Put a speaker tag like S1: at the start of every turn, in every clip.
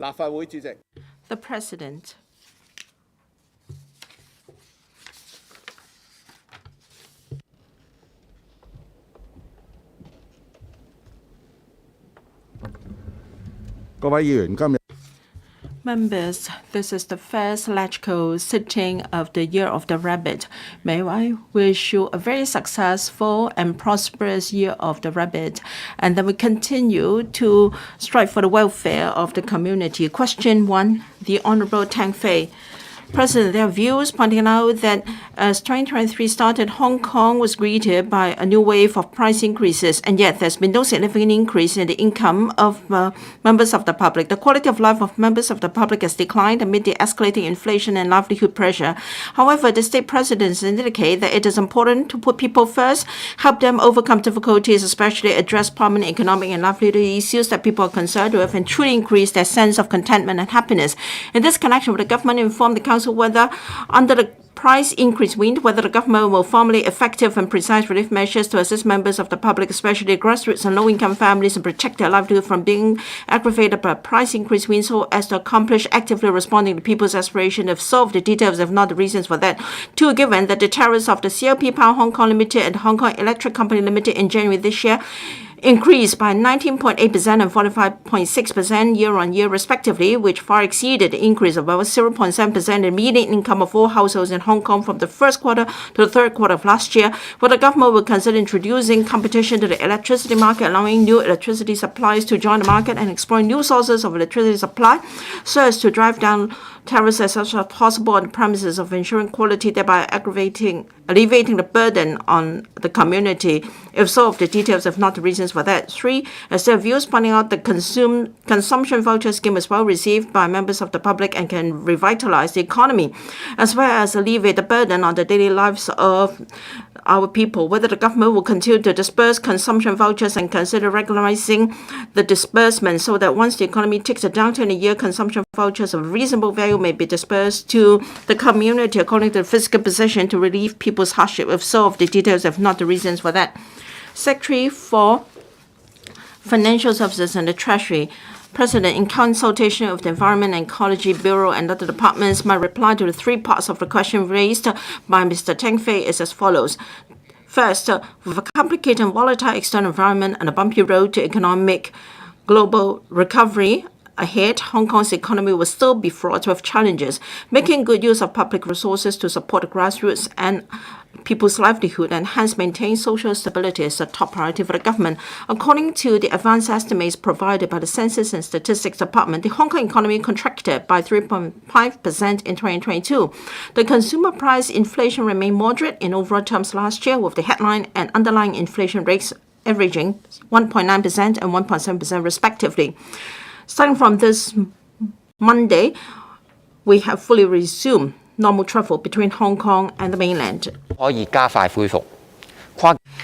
S1: The President. Members, this is the first LegCo sitting of the Year of the Rabbit. May I wish you a very successful and prosperous Year of the Rabbit, and then we continue to strive for the welfare of the community. Question 1, the Honourable Tang Fei. President, there are views pointing out that as 2023 started, Hong Kong was greeted by a new wave of price increases, and yet there's been no significant increase in the income of members of the public. The quality of life of members of the public has declined amid the escalating inflation and livelihood pressure. However, the state presidents indicate that it is important to put people first, help them overcome difficulties, especially address prominent economic and livelihood issues that people are concerned with, and truly increase their sense of contentment and happiness. In this connection, will the government inform the Council whether under the price increase wind, whether the government will formulate effective and precise relief measures to assist members of the public, especially grassroots and low-income families, and protect their livelihood from being aggravated by price increase wind, so as to accomplish actively responding to people's aspiration of solve the details, if not the reasons for that. 2, given that the tariffs of the CLP Power Hong Kong Limited and Hong Kong Electric Company Limited in January this year increased by 19.8% and 45.6% year-on-year respectively, which far exceeded the increase of about 0.7% in the median income of all households in Hong Kong from the first quarter to the third quarter of last year. Where the government will consider introducing competition to the electricity market, allowing new electricity suppliers to join the market and exploring new sources of electricity supply so as to drive down tariffs as much as possible on the premises of ensuring quality, thereby alleviating the burden on the community. If so, of the details, if not the reasons for that. 3, as there are views pointing out the consumption voucher scheme is well received by members of the public and can revitalize the economy, as well as alleviate the burden on the daily lives of our people. Whether the government will continue to disperse consumption vouchers and consider regularizing the disbursement so that once the economy takes a downturn in a year, consumption vouchers of reasonable value may be dispersed to the community according to the fiscal position to relieve people's hardship. If so, of the details, if not the reasons for that. Secretary for Financial Services and the Treasury. President, in consultation with the Environment and Ecology Bureau and other departments, my reply to the 3 parts of the question raised by Mr. Tang Fei is as follows. First, with a complicated and volatile external environment and a bumpy road to economic global recovery ahead, Hong Kong's economy will still be fraught with challenges. Making good use of public resources to support the grassroots and people's livelihood and hence maintain social stability is a top priority for the government. According to the advanced estimates provided by the Census and Statistics Department, the Hong Kong economy contracted by 3.5% in 2022. The consumer price inflation remained moderate in overall terms last year, with the headline and underlying inflation rates averaging 1.9% and 1.7% respectively. Starting from this Monday, we have fully resumed normal travel between Hong Kong and the mainland.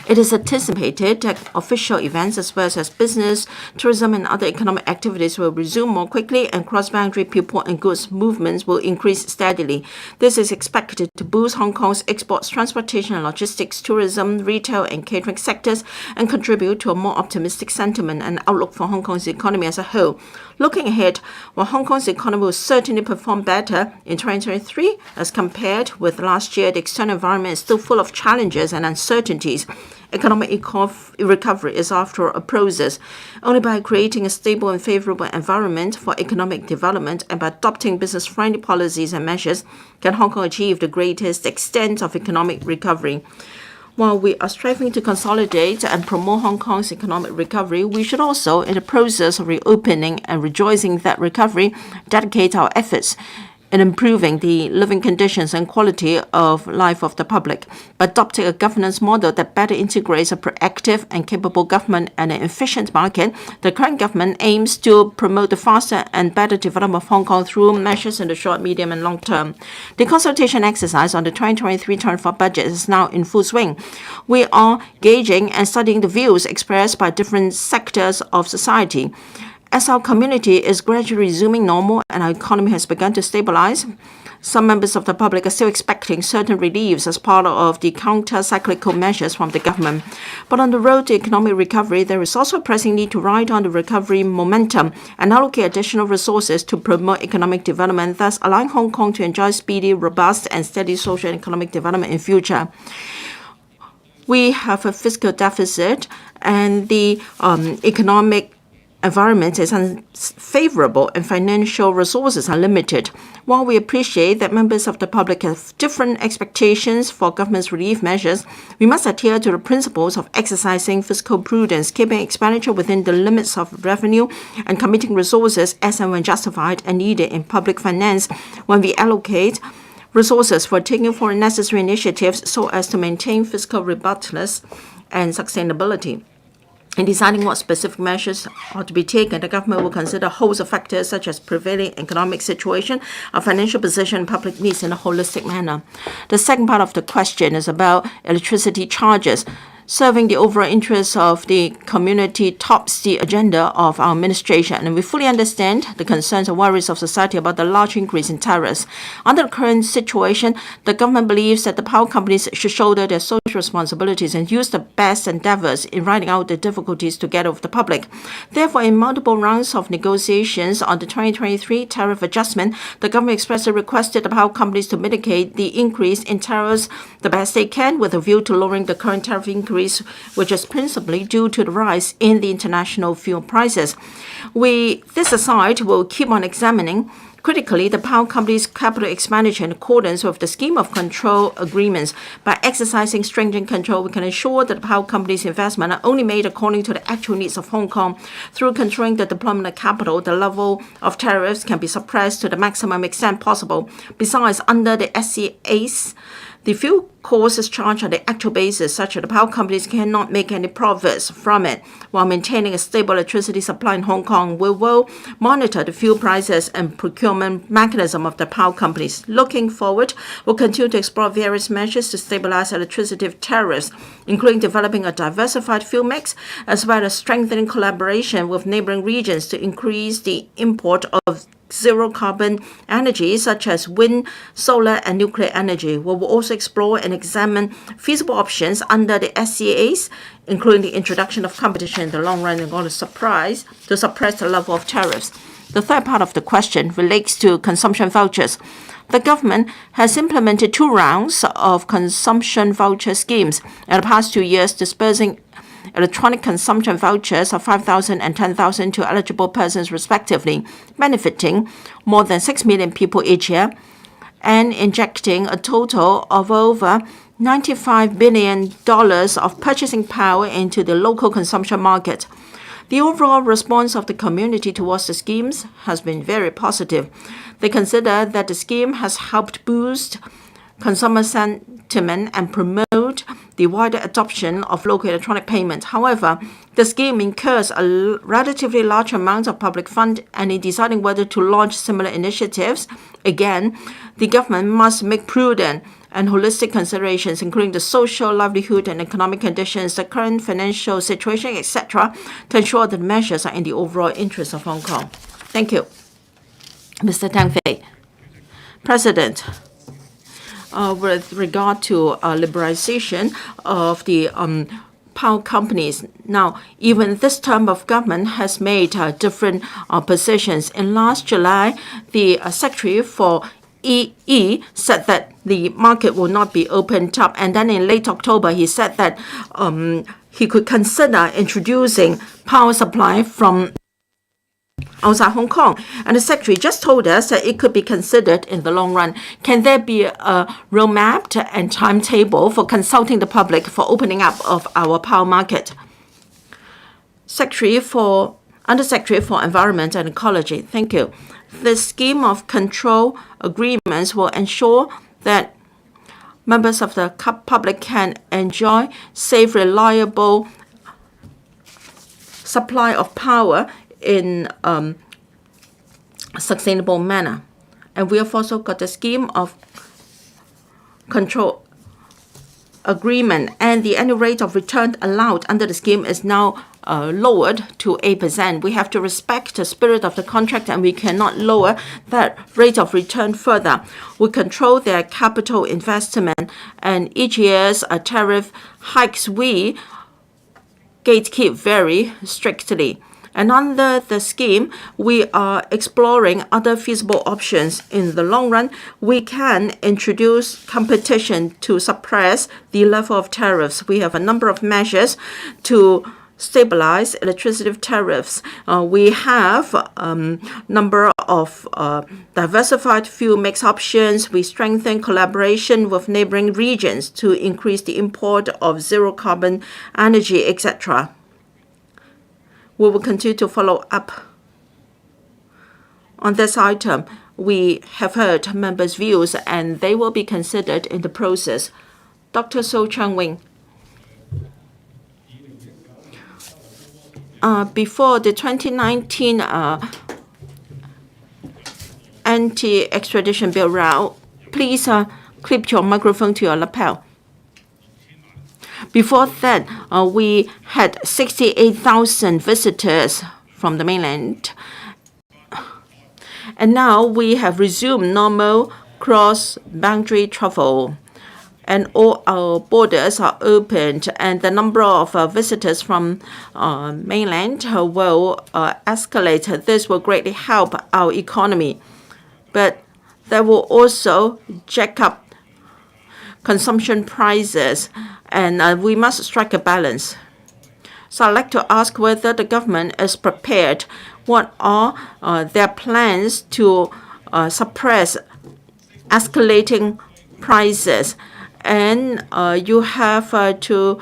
S1: It is anticipated that official events as well as business, tourism and other economic activities will resume more quickly and cross-boundary people and goods movements will increase steadily. This is expected to boost Hong Kong's exports, transportation and logistics, tourism, retail and catering sectors and contribute to a more optimistic sentiment and outlook for Hong Kong's economy as a whole. Looking ahead, while Hong Kong's economy will certainly perform better in 2023 as compared with last year, the external environment is still full of challenges and uncertainties. Economic recovery is, after all, a process. Only by creating a stable and favorable environment for economic development and by adopting business-friendly policies and measures can Hong Kong achieve the greatest extent of economic recovery. While we are striving to consolidate and promote Hong Kong's economic recovery, we should also, in the process of reopening and rejoicing that recovery, dedicate our efforts in improving the living conditions and quality of life of the public. By adopting a governance model that better integrates a proactive and capable government and an efficient market, the current government aims to promote the faster and better development of Hong Kong through measures in the short, medium and long term. The consultation exercise on the 2023-24 budget is now in full swing. We are gauging and studying the views expressed by different sectors of society. As our community is gradually resuming normal and our economy has begun to stabilize, some members of the public are still expecting certain reliefs as part of the counter-cyclical measures from the government. But on the road to economic recovery, there is also a pressing need to ride on the recovery momentum and allocate additional resources to promote economic development, thus allowing Hong Kong to enjoy speedy, robust, and steady social and economic development in future. We have a fiscal deficit, and the economic environment is unfavorable and financial resources are limited. While we appreciate that members of the public have different expectations for government's relief measures, we must adhere to the principles of exercising fiscal prudence, keeping expenditure within the limits of revenue, and committing resources as and when justified and needed in public finance when we allocate resources for taking foreign necessary initiatives so as to maintain fiscal robustness and sustainability. In deciding what specific measures ought to be taken, the government will consider a host of factors such as prevailing economic situation, our financial position, and public needs in a holistic manner. The second part of the question is about electricity charges. Serving the overall interests of the community tops the agenda of our administration, and we fully understand the concerns and worries of society about the large increase in tariffs. Under the current situation, the government believes that the power companies should shoulder their social responsibilities and use the best endeavors in riding out the difficulties together with the public. Therefore, in multiple rounds of negotiations on the 2023 tariff adjustment, the government expressly requested the power companies to mitigate the increase in tariffs the best they can with a view to lowering the current tariff increase, which is principally due to the rise in the international fuel prices. This aside, will keep on examining critically the power company's capital expenditure in accordance with the scheme of control agreements. By exercising stringent control, we can ensure that the power company's investment are only made according to the actual needs of Hong Kong. Through controlling the deployment of capital, the level of tariffs can be suppressed to the maximum extent possible. Besides, under the SCAs, the fuel cost is charged on the actual basis, such that the power companies cannot make any profits from it. While maintaining a stable electricity supply in Hong Kong, we will monitor the fuel prices and procurement mechanism of the power companies. Looking forward, we'll continue to explore various measures to stabilize electricity tariffs, including developing a diversified fuel mix, as well as strengthening collaboration with neighboring regions to increase the import of zero-carbon energy, such as wind, solar, and nuclear energy. We will also explore and examine feasible options under the SCAs, including the introduction of competition in the long run in order to suppress the level of tariffs. The third part of the question relates to consumption vouchers. The government has implemented 2 rounds of consumption voucher schemes in the past 2 years, dispersing electronic consumption vouchers of 5,000 and 10,000 to eligible persons respectively, benefiting more than 6 million people each year and injecting a total of over $95 billion of purchasing power into the local consumption market. The overall response of the community towards the schemes has been very positive. They consider that the scheme has helped boost consumer sentiment and promote the wider adoption of local electronic payment. However, the scheme incurs a relatively large amount of public fund, and in deciding whether to launch similar initiatives, again, the government must make prudent and holistic considerations, including the social, livelihood, and economic conditions, the current financial situation, etc., to ensure that measures are in the overall interest of Hong Kong. Thank you. Mr. Tang Fei. President, with regard to liberalization of the power companies. Now, even this term of government has made different positions. In last July, the Secretary for EE said that the market will not be opened up. And then in late October, he said that he could consider introducing power supply from outside Hong Kong. And the Secretary just told us that it could be considered in the long run. Can there be a roadmap and timetable for consulting the public for opening up of our power market? Undersecretary for Environment and Ecology, thank you. The scheme of control agreements will ensure that members of the public can enjoy safe, reliable supply of power in a sustainable manner. And we have also got a scheme of control agreement, and the annual rate of return allowed under the scheme is now lowered to 8%. We have to respect the spirit of the contract, and we cannot lower that rate of return further. We control their capital investment, and each year's tariff hikes we gatekeep very strictly. And under the scheme, we are exploring other feasible options. In the long run, we can introduce competition to suppress the level of tariffs. We have a number of measures to stabilize electricity tariffs. We have a number of diversified fuel mix options. We strengthen collaboration with neighboring regions to increase the import of zero carbon energy, etc. We will continue to follow up on this item. We have heard members' views, and they will be considered in the process. Dr. So Chang-Wing. Before the 2019 anti-extradition bill route, please clip your microphone to your lapel. Before that, we had 68,000 visitors from the mainland. And now we have resumed normal cross-boundary travel. And all our borders are opened, and the number of visitors from mainland will escalate. This will greatly help our economy. But that will also jack up consumption prices, and we must strike a balance. So I'd like to ask whether the government is prepared. What are their plans to suppress escalating prices? And you have to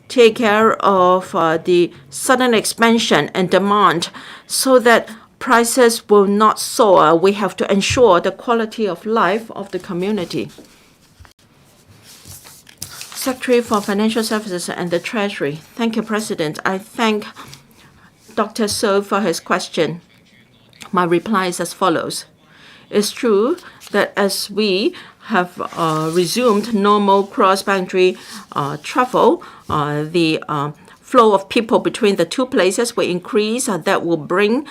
S1: take care of the sudden expansion and demand so that prices will not soar. We have to ensure the quality of life of the community. Secretary for Financial Services and the Treasury. Thank you, President. I thank Dr. So for his question. My reply is as follows. It's true that as we have resumed normal cross-boundary travel, the flow of people between the two places will increase. That will bring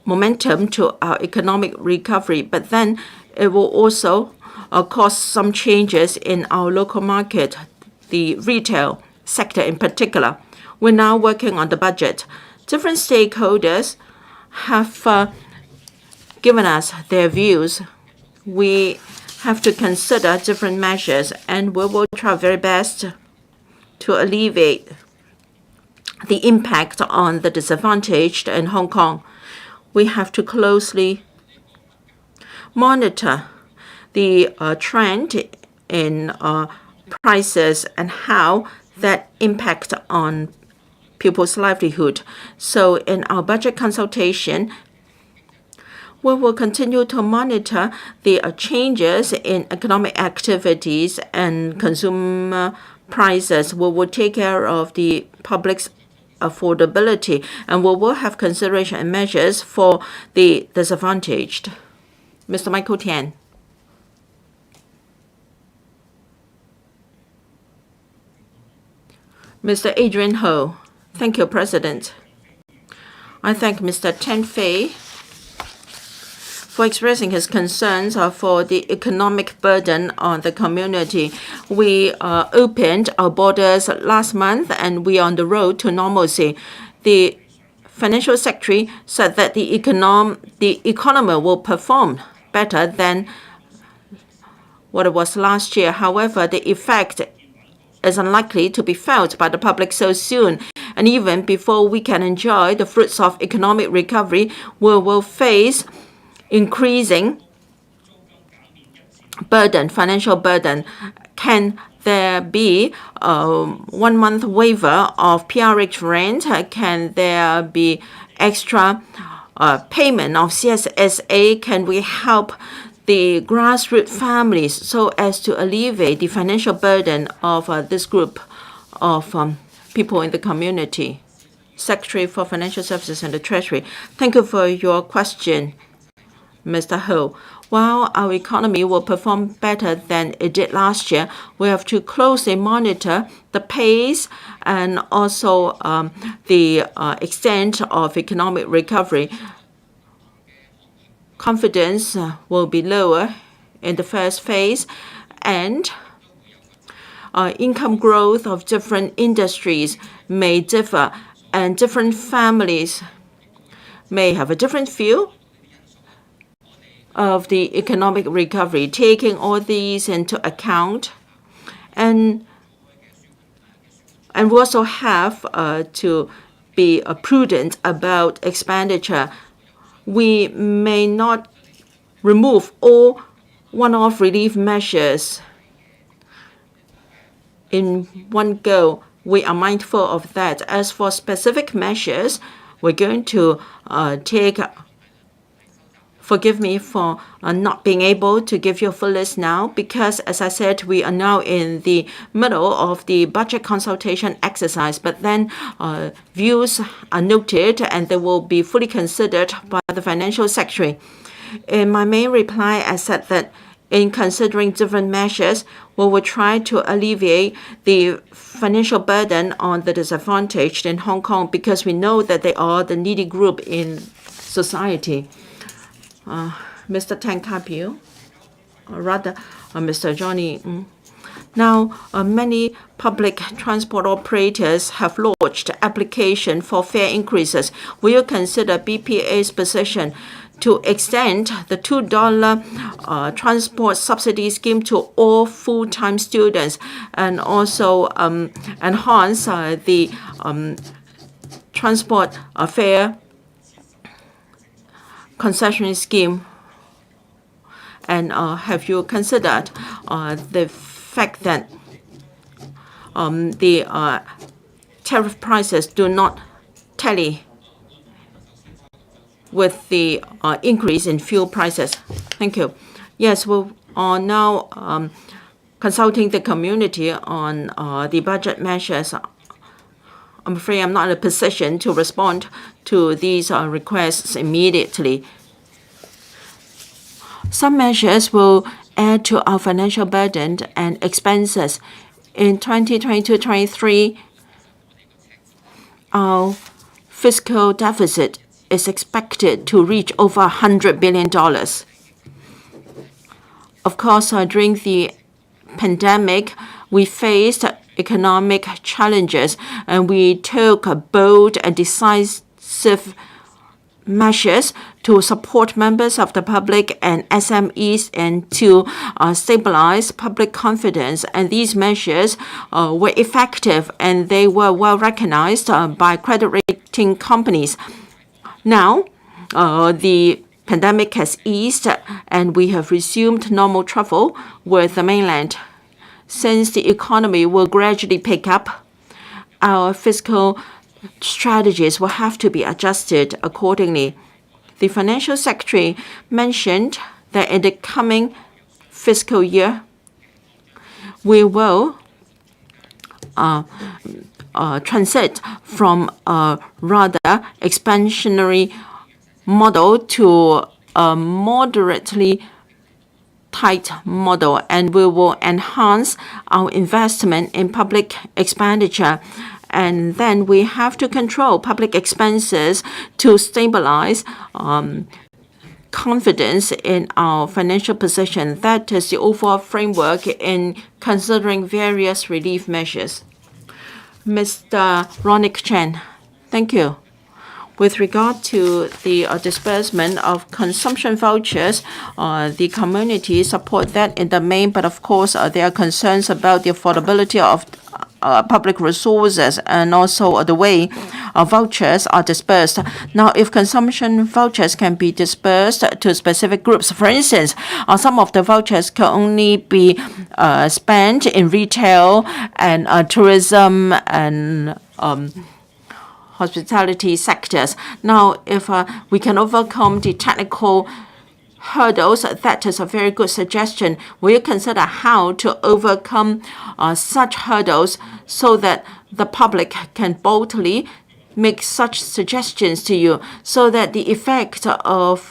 S1: momentum to our economic recovery. But then it will also cause some changes in our local market, the retail sector in particular. We're now working on the budget. Different stakeholders have given us their views. We have to consider different measures, and we will try our very best to alleviate the impact on the disadvantaged in Hong Kong. We have to closely monitor the trend in prices and how that impact on people's livelihood. So in our budget consultation, we will continue to monitor the changes in economic activities and consumer prices. We will take care of the public's affordability, and we will have consideration and measures for the disadvantaged. Mr. Michael Tian. Mr. Adrian Ho. Thank you, President. I thank Mr. Tan Fei for expressing his concerns for the economic burden on the community. We opened our borders last month, and we are on the road to normalcy. The Financial Secretary said that the economy will perform better than what it was last year. However, the effect is unlikely to be felt by the public so soon. And even before we can enjoy the fruits of economic recovery, we will face increasing burden, financial burden. Can there be a 1 month waiver of PRH rent? Can there be extra payment of CSSA? Can we help the grassroots families so as to alleviate the financial burden of this group of people in the community? Secretary for Financial Services and the Treasury. Thank you for your question, Mr. Ho. While our economy will perform better than it did last year, we have to closely monitor the pace and also the extent of economic recovery. Confidence will be lower in the first phase, and income growth of different industries may differ, and different families may have a different view of the economic recovery. Taking all these into account, and we also have to be prudent about expenditure. We may not remove all one-off relief measures in one go. We are mindful of that. As for specific measures, we're going to take. Forgive me for not being able to give you a full list now, because, as I said, we are now in the middle of the budget consultation exercise. But then views are noted and they will be fully considered by the Financial Secretary. In my main reply, I said that in considering different measures, we will try to alleviate the financial burden on the disadvantaged in Hong Kong, because we know that they are the needy group in society. Mr. Tan Ka-piu, or rather Mr. Johnny. Now, many public transport operators have launched application for fare increases. Will you consider BPA's position to extend the $2 transport subsidy scheme to all full-time students, and also enhance the transport fare concessionary scheme? And have you considered the fact that the tariff prices do not tally with the increase in fuel prices? Thank you. Yes, we are now consulting the community on the budget measures. I'm afraid I'm not in a position to respond to these requests immediately. Some measures will add to our financial burden and expenses. In 2022-23, our fiscal deficit is expected to reach over $100 billion. Of course, during the pandemic, we faced economic challenges, and we took bold and decisive measures to support members of the public and SMEs and to stabilize public confidence. And these measures were effective, and they were well recognized by credit rating companies. Now, the pandemic has eased, and we have resumed normal travel with the mainland. Since the economy will gradually pick up, our fiscal strategies will have to be adjusted accordingly. The Financial Secretary mentioned that in the coming fiscal year, we will transit from a rather expansionary model to a moderately tight model, and we will enhance our investment in public expenditure. And then we have to control public expenses to stabilize confidence in our financial position. That is the overall framework in considering various relief measures. Mr. Ronick Chen, thank you. With regard to the disbursement of consumption vouchers, the community support that in the main, but of course there are concerns about the affordability of public resources and also the way vouchers are dispersed. Now, if consumption vouchers can be dispersed to specific groups, for instance, some of the vouchers can only be spent in retail and tourism and hospitality sectors. Now, if we can overcome the technical hurdles, that is a very good suggestion. Will you consider how to overcome such hurdles so that the public can boldly make such suggestions to you, so that the effect of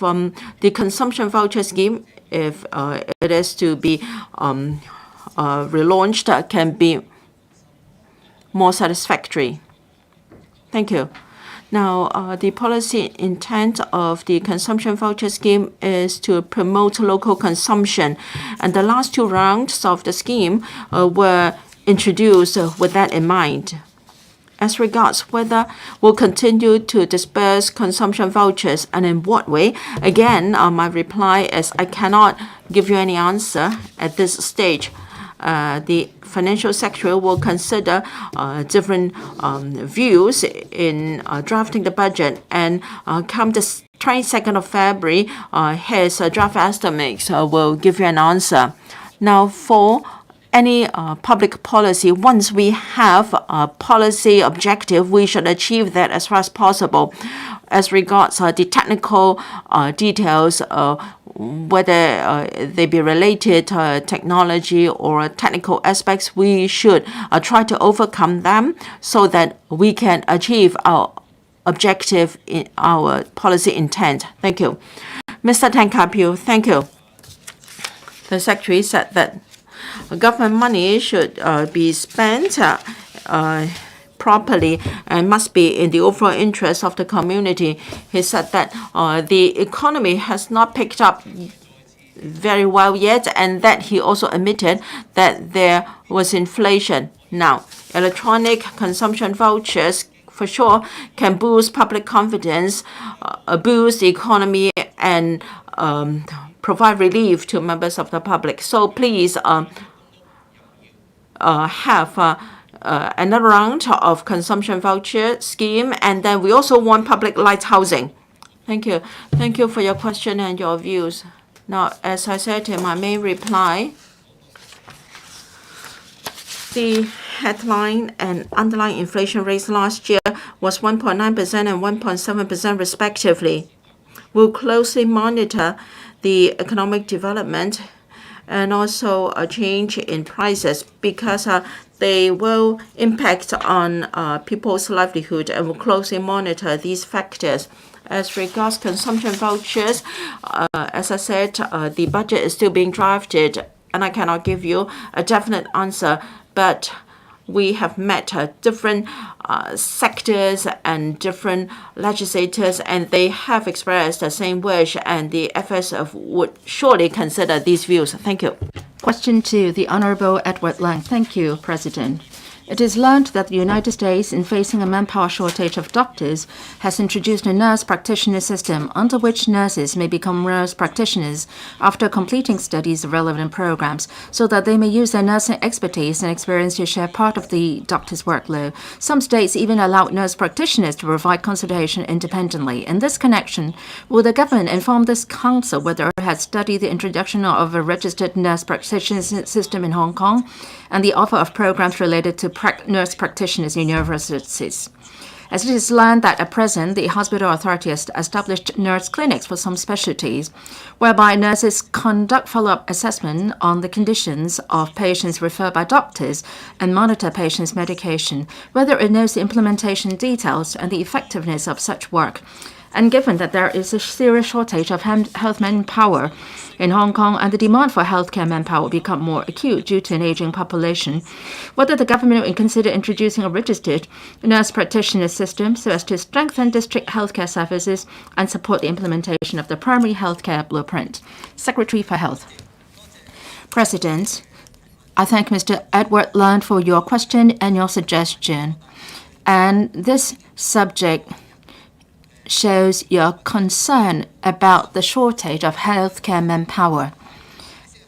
S1: the consumption voucher scheme if it is to be relaunched, can be more satisfactory. Thank you. Now, the policy intent of the consumption voucher scheme is to promote local consumption. And the last two rounds of the scheme were introduced with that in mind. As regards whether we'll continue to disperse consumption vouchers and in what way, again, my reply is I cannot give you any answer at this stage. The Financial Secretary will consider different views in drafting the budget, and come the 22nd of February, his draft estimates will give you an answer. Now, for any public policy, once we have a policy objective, we should achieve that as far as possible. As regards the technical details, whether they be related to technology or technical aspects, we should try to overcome them so that we can achieve our objective in our policy intent. Thank you. Mr. Tan Ka-piu, thank you. The Secretary said that government money should be spent properly and must be in the overall interest of the community. He said that the economy has not picked up very well yet, and that he also admitted that there was inflation. Now, electronic consumption vouchers for sure can boost public confidence, boost the economy, and provide relief to members of the public. So please have another round of consumption voucher scheme, and then we also want public light housing. Thank you. Thank you for your question and your views. Now, as I said in my main reply, the headline and underlying inflation rates last year was 1.9% and 1.7% respectively. We'll closely monitor the economic development and also a change in prices, because they will impact on people's livelihood, and will closely monitor these factors. As regards consumption vouchers, as I said, the budget is still being drafted, and I cannot give you a definite answer, but we have met different sectors and different legislators, and they have expressed the same wish, and the FSF would surely consider these views. Thank you.
S2: Question 2, the Honorable Edward Lang. Thank you, President. It is learned that the United States, in facing a manpower shortage of doctors, has introduced a nurse practitioner system under which nurses may become nurse practitioners after completing studies of relevant programs, so that they may use their nursing expertise and experience to share part of the doctor's workload. Some states even allow nurse practitioners to provide consultation independently. In this connection, will the government inform this council whether it has studied the introduction of a registered nurse practitioner system in Hong Kong and the offer of programs related to nurse practitioners in universities? As it is learned that at present, the hospital authority has established nurse clinics for some specialties, whereby nurses conduct follow-up assessment on the conditions of patients referred by doctors and monitor patients' medication, whether it knows the implementation details and the effectiveness of such work. And given that there is a serious shortage of health manpower in Hong Kong and the demand for healthcare manpower will become more acute due to an aging population, whether the government will consider introducing a registered nurse practitioner system so as to strengthen district healthcare services and support the implementation of the primary healthcare blueprint. Secretary for Health. President, I thank Mr. Edward Lang for your question and your suggestion. And this subject shows your concern about the shortage of healthcare manpower.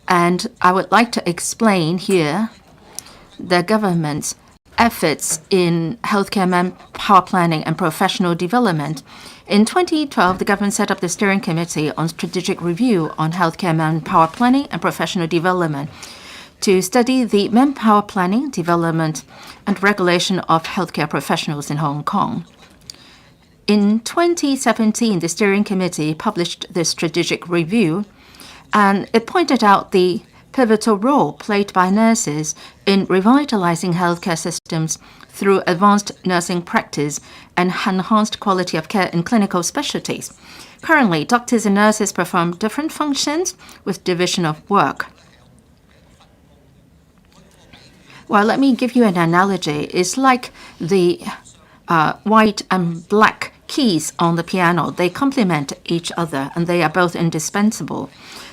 S2: And I would like to explain here the government's efforts in healthcare manpower planning and professional development. In 2012, the government set up the Steering Committee on Strategic Review on Healthcare Manpower Planning and Professional Development to study the manpower planning, development, and regulation of healthcare professionals in Hong Kong. In 2017, the Steering Committee published the strategic review, and it pointed out the pivotal role played by nurses in revitalizing healthcare systems through advanced nursing practice and enhanced quality of care in clinical specialties. Currently, doctors and nurses perform different functions with division of work. Well, let me give you an analogy. It's like the white and black keys on the piano. They complement each other and they are both indispensable.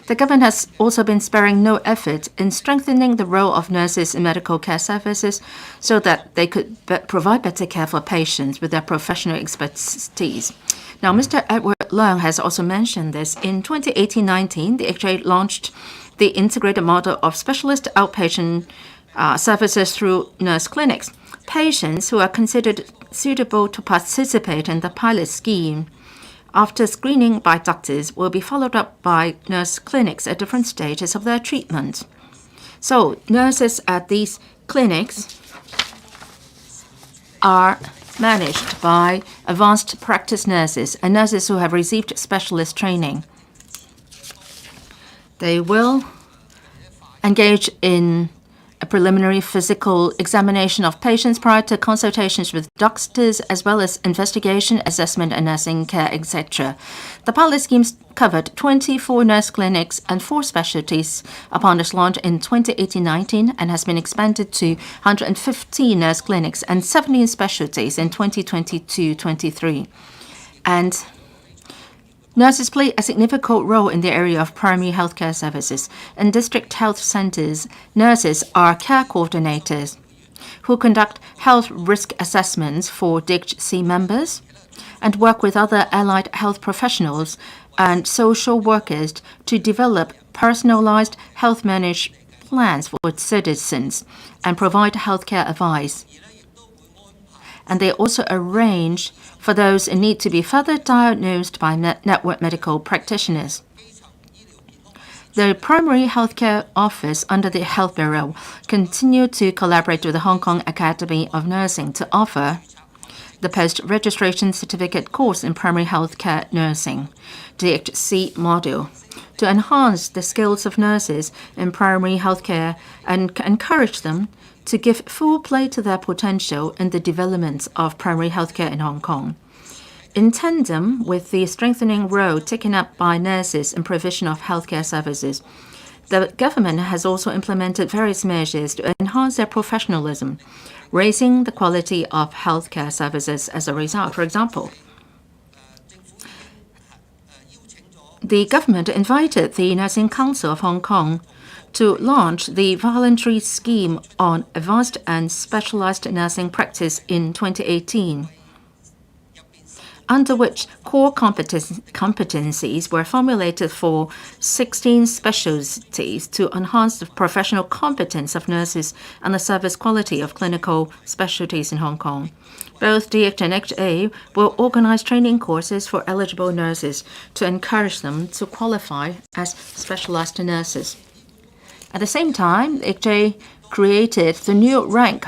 S2: The government has also been sparing no effort in strengthening the role of nurses in medical care services so that they could provide better care for patients with their professional expertise. Now, Mr. Edward Leung has also mentioned this. In 2018-19, the HA launched the integrated model of specialist outpatient services through nurse clinics. Patients who are considered suitable to participate in the pilot scheme after screening by doctors will be followed up by nurse clinics at different stages of their treatment. So nurses at these clinics are managed by advanced practice nurses and nurses who have received specialist training. They will engage in a preliminary physical examination of patients prior to consultations with doctors, as well as investigation, assessment, and nursing care, etc. The pilot schemes covered 24 nurse clinics and 4 specialties upon its launch in 2018-19 and has been expanded to 115 nurse clinics and 17 specialties in 2022-23. And nurses play a significant role in the area of primary healthcare services. In district health centers, nurses are care coordinators who conduct health risk assessments for DHC members and work with other allied health professionals and social workers to develop personalized health management plans for citizens and provide healthcare advice. And they also arrange for those in need to be further diagnosed by network medical practitioners. The primary healthcare office under the Health Bureau continue to collaborate with the Hong Kong Academy of Nursing to offer the post-registration certificate course in primary healthcare nursing, DHC module, to enhance the skills of nurses in primary healthcare and encourage them to give full play to their potential in the development of primary healthcare in Hong Kong. In tandem with the strengthening role taken up by nurses in provision of healthcare services, the government has also implemented various measures to enhance their professionalism, raising the quality of healthcare services as a result. For example, the government invited the Nursing Council of Hong Kong to launch the voluntary scheme on advanced and specialized nursing practice in 2018, under which core competencies were formulated for 16 specialties to enhance the professional competence of nurses and the service quality of clinical specialties in Hong Kong. Both DH and HA will organize training courses for eligible nurses to encourage them to qualify as specialized nurses. At the same time, HA created the new rank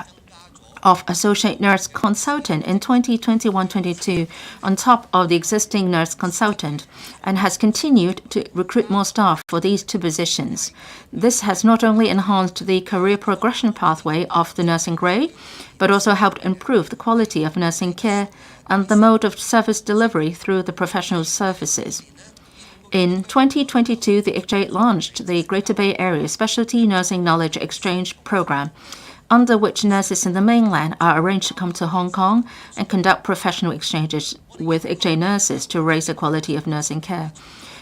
S2: of Associate Nurse Consultant in 2021-22 on top of the existing Nurse Consultant and has continued to recruit more staff for these 2 positions. This has not only enhanced the career progression pathway of the nursing grade, but also helped improve the quality of nursing care and the mode of service delivery through the professional services. In 2022, the HA launched the Greater Bay Area Specialty Nursing Knowledge Exchange Program, under which nurses in the mainland are arranged to come to Hong Kong and conduct professional exchanges with HA nurses to raise the quality of nursing care.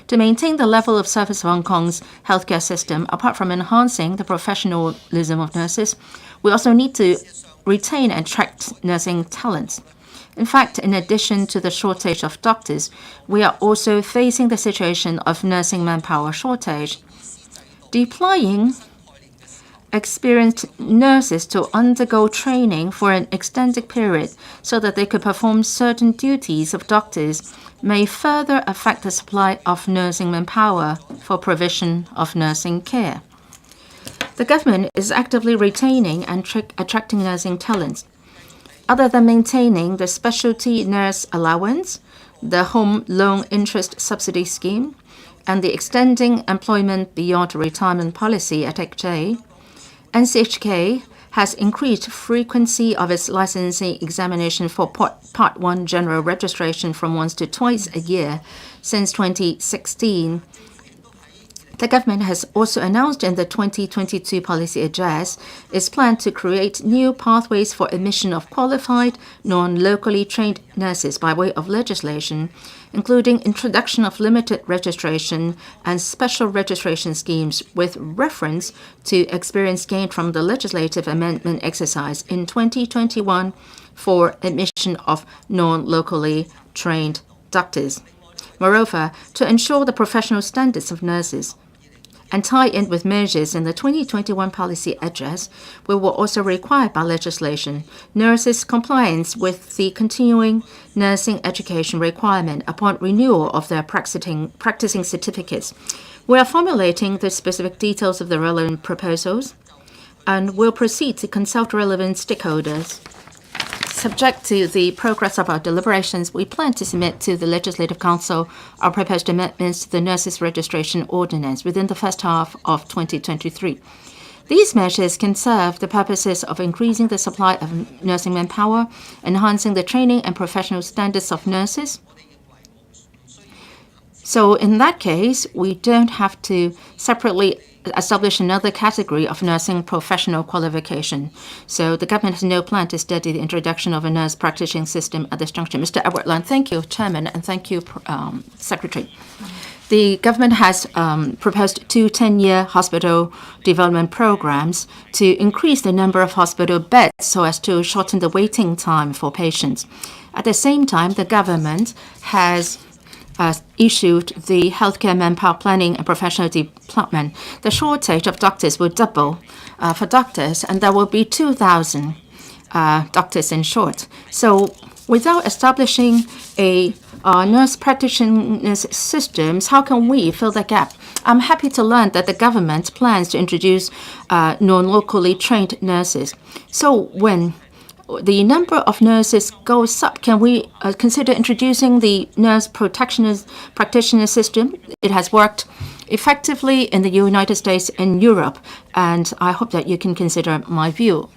S2: To maintain the level of service of Hong Kong's healthcare system, apart from enhancing the professionalism of nurses, we also need to retain and attract nursing talents. In fact, in addition to the shortage of doctors, we are also facing the situation of nursing manpower shortage. Deploying experienced nurses to undergo training for an extended period so that they could perform certain duties of doctors may further affect the supply of nursing manpower for provision of nursing care. The government is actively retaining and attracting nursing talents. Other than maintaining the specialty nurse allowance, the home loan interest subsidy scheme, and the extending employment beyond retirement policy at HK, NCHK has increased frequency of its licensing examination for Part 1 general registration from once to twice a year since 2016. The government has also announced in the 2022 policy address its plan to create new pathways for admission of qualified, non-locally trained nurses by way of legislation, including introduction of limited registration and special registration schemes with reference to experience gained from the legislative amendment exercise in 2021 for admission of non-locally trained doctors. Moreover, to ensure the professional standards of nurses and tie in with measures in the 2021 policy address, we will also require by legislation nurses' compliance with the continuing nursing education requirement upon renewal of their practicing certificates. We are formulating the specific details of the relevant proposals and will proceed to consult relevant stakeholders. Subject to the progress of our deliberations, we plan to submit to the Legislative Council our proposed amendments to the Nurses Registration Ordinance within the first half of 2023. These measures can serve the purposes of increasing the supply of nursing manpower, enhancing the training and professional standards of nurses. So in that case, we don't have to separately establish another category of nursing professional qualification. So the government has no plan to study the introduction of a nurse practicing system at this juncture. Mr. Edward Lang, thank you, Chairman, and thank you, Secretary. The government has proposed 2 10-year hospital development programs to increase the number of hospital beds so as to shorten the waiting time for patients. At the same time, the government has issued the healthcare manpower planning and professional development. The shortage of doctors will double for doctors, and there will be 2,000 doctors in short. So without establishing a nurse practitioner systems, how can we fill the gap? I'm happy to learn that the government plans to introduce non-locally trained nurses. So when the number of nurses goes up, can we consider introducing the nurse practitioner system? It has worked effectively in the United States and Europe, and I hope that you can consider my view.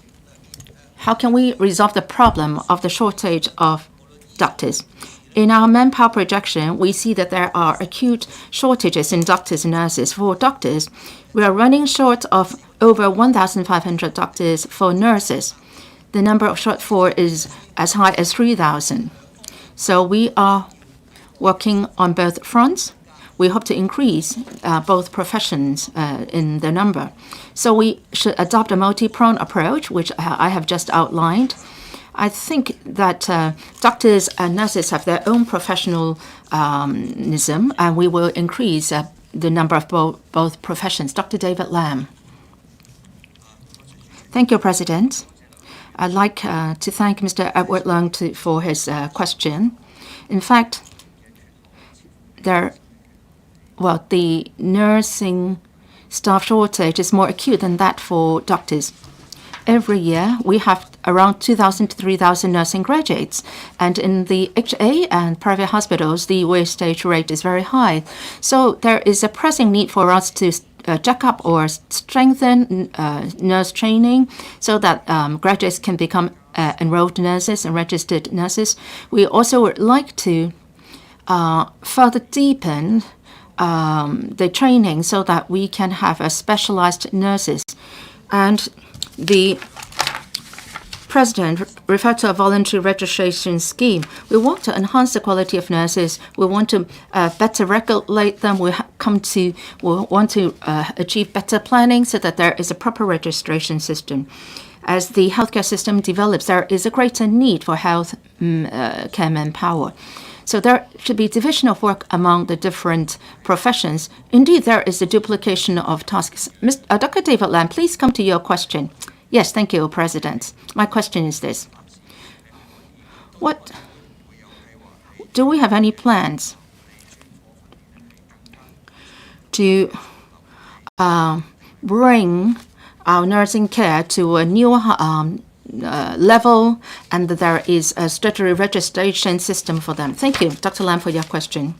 S2: How can we resolve the problem of the shortage of doctors? In our manpower projection, we see that there are acute shortages in doctors and nurses. For doctors, we are running short of over 1,500 doctors. For nurses, the number of shortfall is as high as 3,000. So we are working on both fronts. We hope to increase both professions in the number. So we should adopt a multi-pronged approach, which I have just outlined. I think that doctors and nurses have their own professionalism, and we will increase the number of both professions. Dr. David Lam. Thank you, President. I'd like to thank Mr. Edward Lang for his question. In fact, the nursing staff shortage is more acute than that for doctors. Every year, we have around 2,000 to 3,000 nursing graduates. And in the HA and private hospitals, the wastage rate is very high. So there is a pressing need for us to jack up or strengthen nurse training so that graduates can become enrolled nurses and registered nurses. We also would like to further deepen the training so that we can have a specialized nurses. And the President referred to a voluntary registration scheme. We want to enhance the quality of nurses. We want to better regulate them. We want to achieve better planning so that there is a proper registration system. As the healthcare system develops, there is a greater need for health care manpower. So there should be division of work among the different professions. Indeed, there is a duplication of tasks. Dr. David Lam, please come to your question. Yes, thank you, President. My question is this. Do we have any plans to bring our nursing care to a new level, and that there is a statutory registration system for them? Thank you, Dr. Lam, for your question.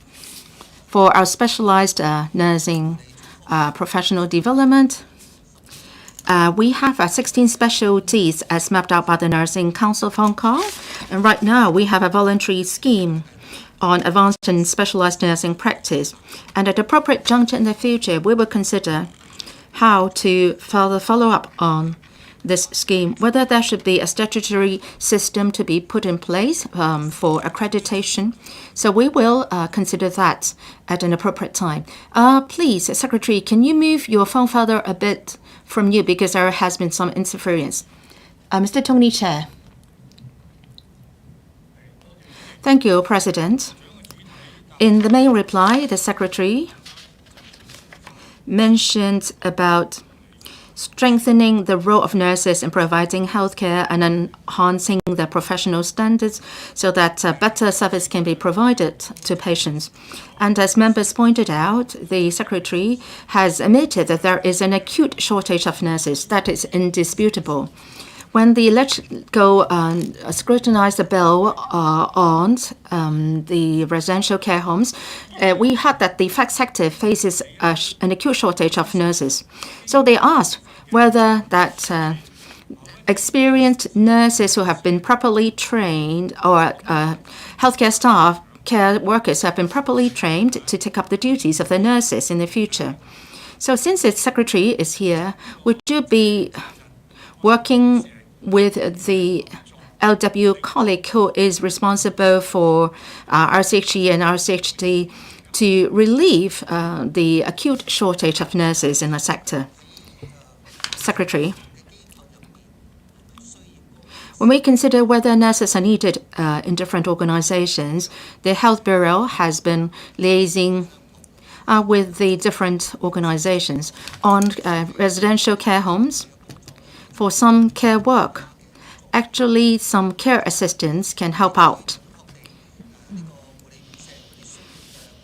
S2: For our specialized nursing professional development, we have 16 specialties as mapped out by the Nursing Council of Hong Kong. And right now, we have a voluntary scheme on advanced and specialized nursing practice. And at appropriate juncture in the future, we will consider how to further follow up on this scheme, whether there should be a statutory system to be put in place for accreditation. So we will consider that at an appropriate time. Please, Secretary, can you move your phone further a bit from you because there has been some interference. Mr. Tony Chair. Thank you, President. In the main reply, the Secretary mentioned about strengthening the role of nurses in providing healthcare and enhancing their professional standards so that better service can be provided to patients. And as members pointed out, the Secretary has admitted that there is an acute shortage of nurses. That is indisputable. When the LegCo scrutinized the bill on the residential care homes, we heard that the fact sector faces an acute shortage of nurses. So they asked whether that experienced nurses who have been properly trained or healthcare staff, care workers who have been properly trained to take up the duties of the nurses in the future. So since the Secretary is here, would you be working with the LW colleague who is responsible for RCHE and RCHD to relieve the acute shortage of nurses in the sector? Secretary, when we consider whether nurses are needed in different organizations, the Health Bureau has been liaising with the different organizations on residential care homes. For some care work, actually some care assistants can help out.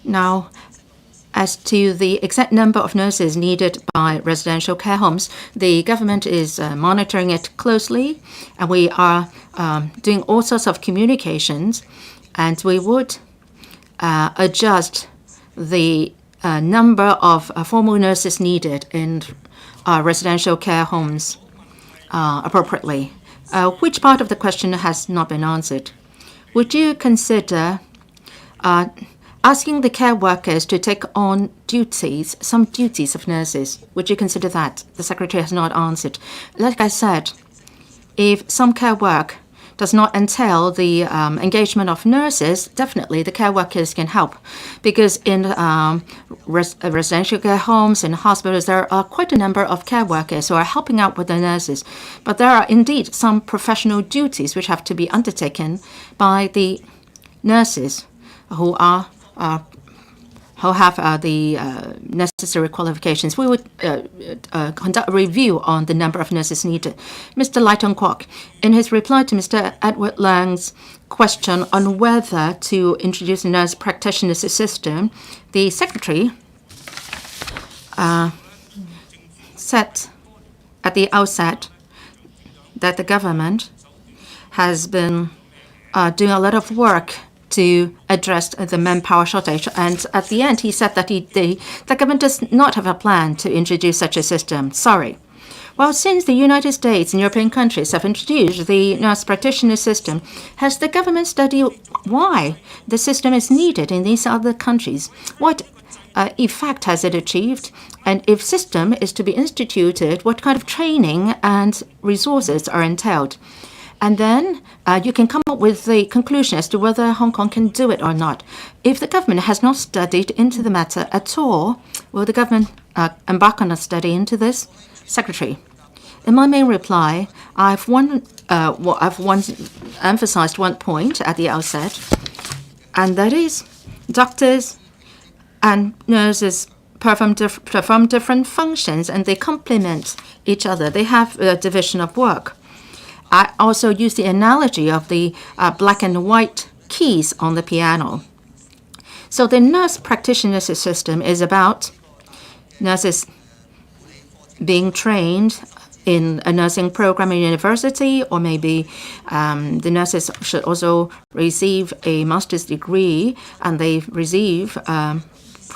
S2: Now, as to the exact number of nurses needed by residential care homes, the government is monitoring it closely, and we are doing all sorts of communications, and we would adjust the number of formal nurses needed in residential care homes appropriately. Which part of the question has not been answered? Would you consider asking the care workers to take on duties, some duties of nurses? Would you consider that? The Secretary has not answered. Like I said, if some care work does not entail the engagement of nurses, definitely the care workers can help. Because in residential care homes and hospitals, there are quite a number of care workers who are helping out with the nurses. But there are indeed some professional duties which have to be undertaken by the nurses who have the necessary qualifications. We would conduct a review on the number of nurses needed. Mr. Lighton Kwok, in his reply to Mr. Edward Lang's question on whether to introduce a nurse practitioner system, the Secretary said at the outset that the government has been doing a lot of work to address the manpower shortage. And at the end, he said that the government does not have a plan to introduce such a system. Sorry. Well, since the United States and European countries have introduced the nurse practitioner system, has the government studied why the system is needed in these other countries? What effect has it achieved? And if system is to be instituted, what kind of training and resources are entailed? And then you can come up with the conclusion as to whether Hong Kong can do it or not. If the government has not studied into the matter at all, will the government embark on a study into this? Secretary, in my main reply, I've emphasized one point at the outset, and that is doctors and nurses perform different functions, and they complement each other. They have a division of work. I also use the analogy of the black and white keys on the piano. So the nurse practitioner system is about nurses being trained in a nursing program in university, or maybe the nurses should also receive a master's degree, and they receive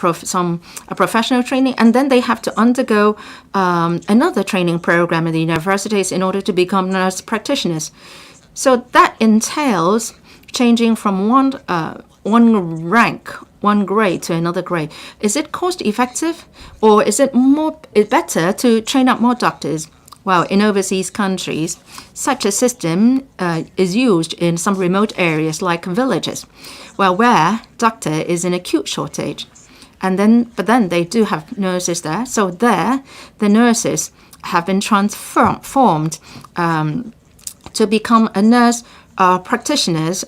S2: professional training, and then they have to undergo another training program in the universities in order to become nurse practitioners. So that entails changing from one rank, one grade to another grade. Is it cost effective, or is it better to train up more doctors? Well, in overseas countries, such a system is used in some remote areas like villages, where doctor is in acute shortage. But then they do have nurses there. So there, the nurses have been transformed to become a nurse practitioners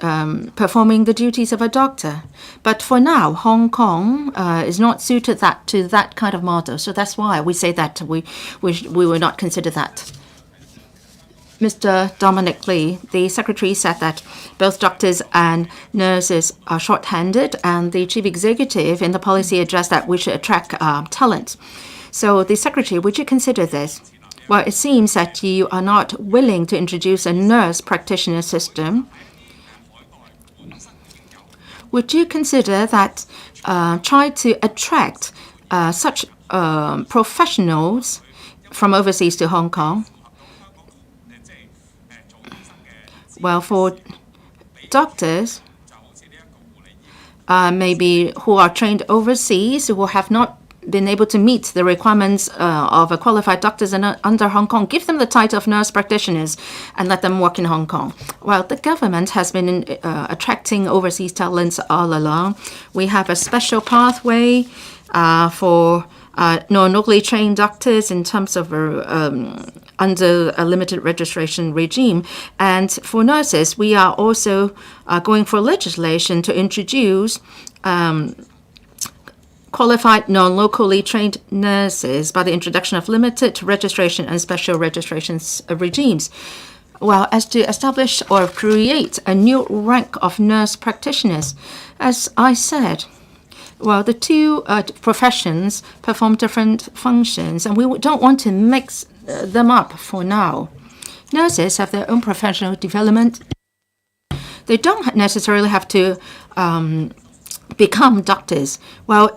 S2: performing the duties of a doctor. But for now, Hong Kong is not suited to that kind of model. So that's why we say that we will not consider that. Mr. Dominic Lee, the secretary, said that both doctors and nurses are short-handed, and the chief executive in the policy addressed that we should attract talent. So the secretary, would you consider this? Well, it seems that you are not willing to introduce a nurse practitioner system. Would you consider that try to attract such professionals from overseas to Hong Kong? Well, for doctors, maybe who are trained overseas, who have not been able to meet the requirements of a qualified doctors under Hong Kong, give them the title of nurse practitioners and let them work in Hong Kong. Well, the government has been attracting overseas talents all along. We have a special pathway for non-locally trained doctors in terms of under a limited registration regime. And for nurses, we are also going for legislation to introduce qualified non-locally trained nurses by the introduction of limited registration and special registration regimes. Well, as to establish or create a new rank of nurse practitioners, as I said, well, the two professions perform different functions, and we don't want to mix them up for now. Nurses have their own professional development. They don't necessarily have to become doctors. Well,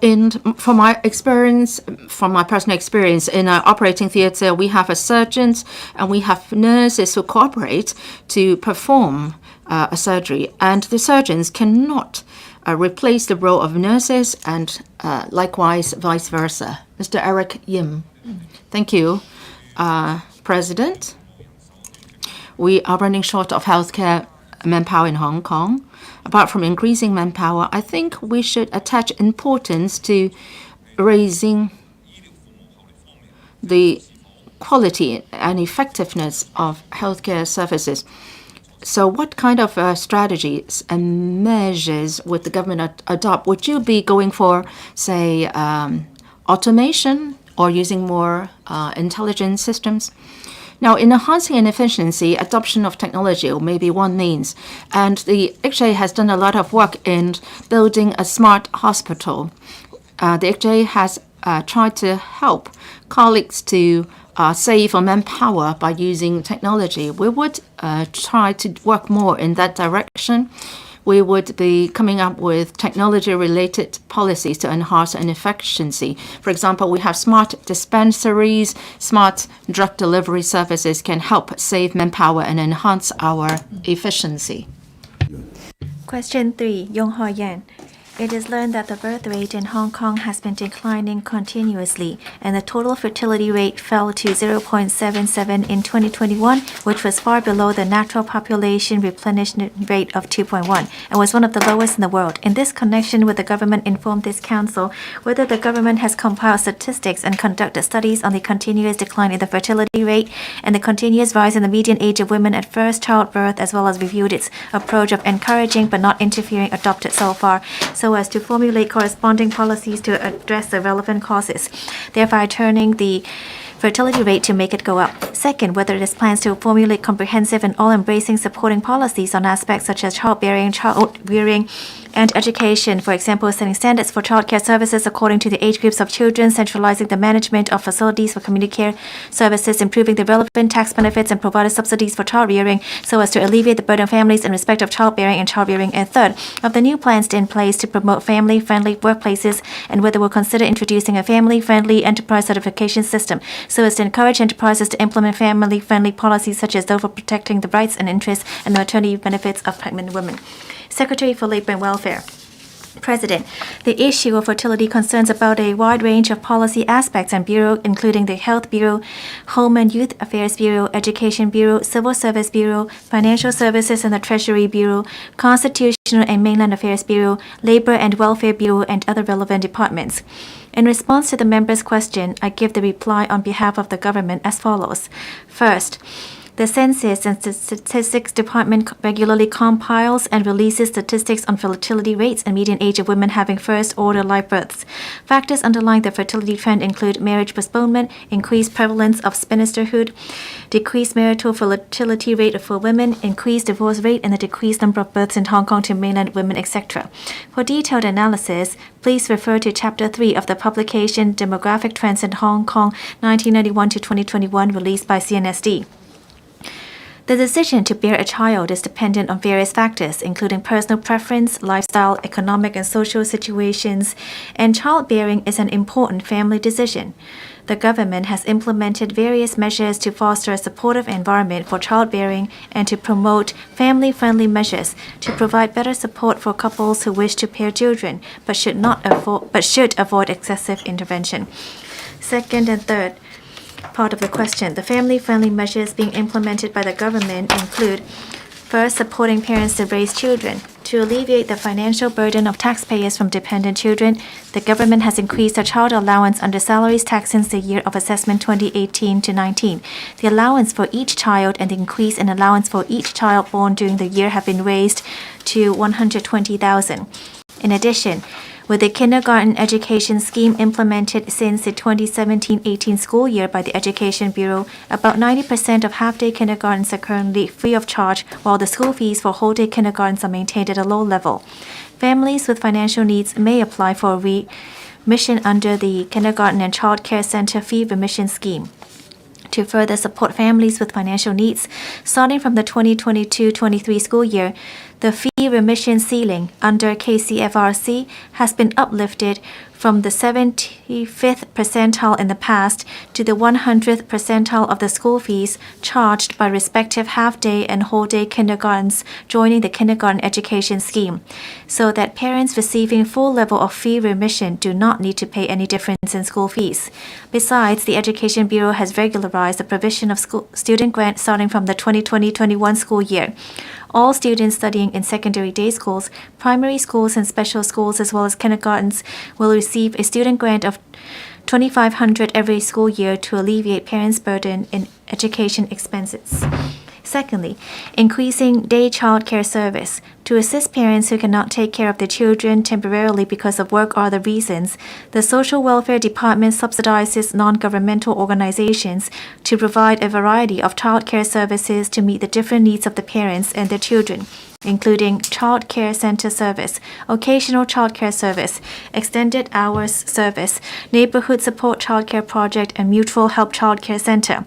S2: from my personal experience in our operating theater, we have a surgeons and we have nurses who cooperate to perform a surgery, and the surgeons cannot replace the role of nurses, and likewise vice versa. Mr. Eric Yim. Thank you, President. We are running short of healthcare manpower in Hong Kong. Apart from increasing manpower, I think we should attach importance to raising the quality and effectiveness of healthcare services. So what kind of strategies and measures would the government adopt? Would you be going for, say, automation or using more intelligent systems? Now, in enhancing an efficiency, adoption of technology may be one means. And the HA has done a lot of work in building a smart hospital. The HA has tried to help colleagues to save on manpower by using technology. We would try to work more in that direction. We would be coming up with technology-related policies to enhance an efficiency. For example, we have smart dispensaries, smart drug delivery services can help save manpower and enhance our efficiency.
S3: Question 3, Yong Ho Yan. It is learned that the birth rate in Hong Kong has been declining continuously, and the total fertility rate fell to 0.77 in 2021, which was far below the natural population replenishment rate of 2.1, and was one of the lowest in the world. In this connection, would the government inform this council whether the government has compiled statistics and conducted studies on the continuous decline in the fertility rate and the continuous rise in the median age of women at first childbirth, as well as reviewed its approach of encouraging but not interfering adopted so far, so as to formulate corresponding policies to address the relevant causes, thereby turning the fertility rate to make it go up. Second, whether it has plans to formulate comprehensive and all-embracing supporting policies on aspects such as childbearing, child rearing, and education, for example, setting standards for childcare services according to the age groups of children, centralizing the management of facilities for community care services, improving the relevant tax benefits and provided subsidies for child rearing so as to alleviate the burden of families in respect of childbearing and child rearing. And third, of the new plans in place to promote family-friendly workplaces and whether we'll consider introducing a family-friendly enterprise certification system so as to encourage enterprises to implement family-friendly policies such as those for protecting the rights and interests and the maternity benefits of pregnant women. Secretary for Labor and Welfare. President, the issue of fertility concerns about a wide range of policy aspects and Bureau, including the Health Bureau, Home and Youth Affairs Bureau, Education Bureau, Civil Service Bureau, Financial Services and the Treasury Bureau, Constitutional and Mainland Affairs Bureau, Labor and Welfare Bureau, and other relevant departments. In response to the member's question, I give the reply on behalf of the government as follows. First, the Census and Statistics Department regularly compiles and releases statistics on fertility rates and median age of women having first-order live births. Factors underlying the fertility trend include marriage postponement, increased prevalence of spinsterhood, decreased marital fertility rate for women, increased divorce rate, and the decreased number of births in Hong Kong to mainland women, etc. For detailed analysis, please refer to Chapter 3 of the publication Demographic Trends in Hong Kong 1991 to 2021 released by CNSD. The decision to bear a child is dependent on various factors, including personal preference, lifestyle, economic and social situations, and childbearing is an important family decision. The government has implemented various measures to foster a supportive environment for childbearing and to promote family-friendly measures to provide better support for couples who wish to bear children, but should avoid excessive intervention. Second and third part of the question, the family-friendly measures being implemented by the government include: first, supporting parents to raise children. To alleviate the financial burden of taxpayers from dependent children, the government has increased the child allowance under salaries tax since the year of assessment 2018 to 19. The allowance for each child and the increase in allowance for each child born during the year have been raised to 120,000. In addition, with the kindergarten education scheme implemented since the 2017-18 school year by the Education Bureau, about 90% of half-day kindergartens are currently free of charge, while the school fees for whole-day kindergartens are maintained at a low level. Families with financial needs may apply for remission under the Kindergarten and Child Care Center Fee Remission Scheme. To further support families with financial needs, starting from the 2022-23 school year, the fee remission ceiling under KCFRC has been uplifted from the 75th percentile in the past to the 100th percentile of the school fees charged by respective half-day and whole-day kindergartens joining the kindergarten education scheme, so that parents receiving full level of fee remission do not need to pay any difference in school fees. Besides, the Education Bureau has regularized the provision of student grants starting from the 2020-21 school year. All students studying in secondary day schools, primary schools, and special schools, as well as kindergartens, will receive a student grant of $2,500 every school year to alleviate parents' burden in education expenses. Secondly, increasing day child care service. To assist parents who cannot take care of their children temporarily because of work or other reasons, the Social Welfare Department subsidizes non-governmental organizations to provide a variety of child care services to meet the different needs of the parents and their children, including child care center service, occasional child care service, extended hours service, neighborhood support child care project, and mutual help child care center.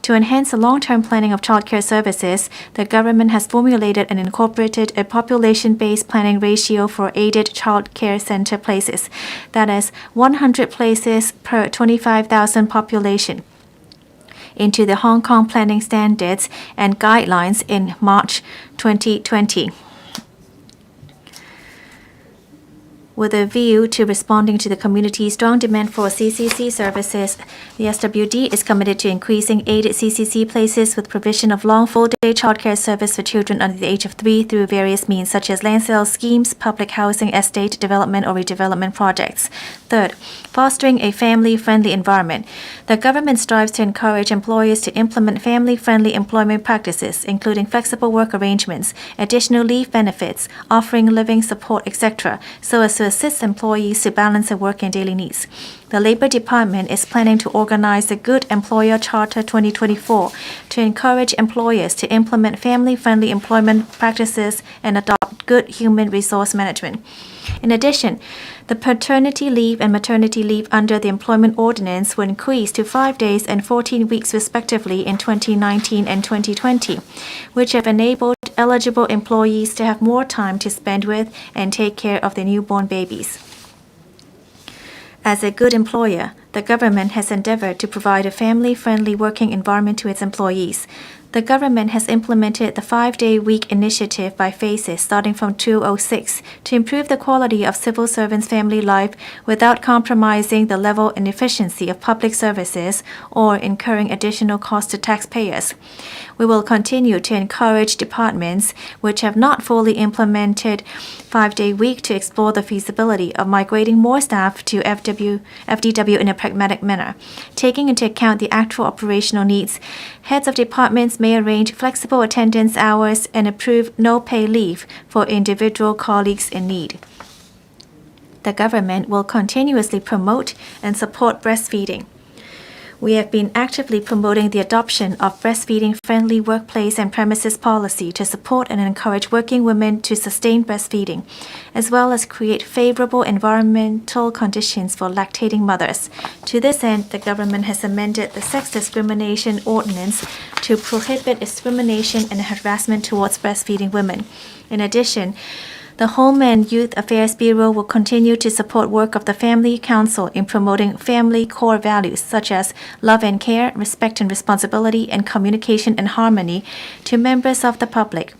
S3: To enhance the long-term planning of childcare services, the government has formulated and incorporated a population-based planning ratio for aided child care center places, that is, 100 places per 25,000 population, into the Hong Kong Planning Standards and Guidelines in March 2020. With a view to responding to the community's strong demand for CCC services, the SWD is committed to increasing aided CCC places with provision of long full-day childcare service for children under the age of 3 through various means such as land sale schemes, public housing, estate development, or redevelopment projects. Third, fostering a family-friendly environment. The government strives to encourage employers to implement family-friendly employment practices, including flexible work arrangements, additional leave benefits, offering living support, etc., so as to assist employees to balance their work and daily needs. The Labor Department is planning to organize the Good Employer Charter 2024 to encourage employers to implement family-friendly employment practices and adopt good human resource management. In addition, the paternity leave and maternity leave under the Employment Ordinance will increase to 5 days and 14 weeks respectively in 2019 and 2020, which have enabled eligible employees to have more time to spend with and take care of their newborn babies. As a good employer, the government has endeavored to provide a family-friendly working environment to its employees. The government has implemented the 5-day week initiative by phases starting from 2006 to improve the quality of civil servants' family life without compromising the level and efficiency of public services or incurring additional costs to taxpayers. We will continue to encourage departments which have not fully implemented 5-day week to explore the feasibility of migrating more staff to FDW in a pragmatic manner. Taking into account the actual operational needs, heads of departments may arrange flexible attendance hours and approve no-pay leave for individual colleagues in need. The government will continuously promote and support breastfeeding. We have been actively promoting the adoption of breastfeeding-friendly workplace and premises policy to support and encourage working women to sustain breastfeeding, as well as create favorable environmental conditions for lactating mothers. To this end, the government has amended the Sex Discrimination Ordinance to prohibit discrimination and harassment towards breastfeeding women. In addition, the Home and Youth Affairs Bureau will continue to support work of the Family Council in promoting family core values such as love and care, respect and responsibility, and communication and harmony to members of the public,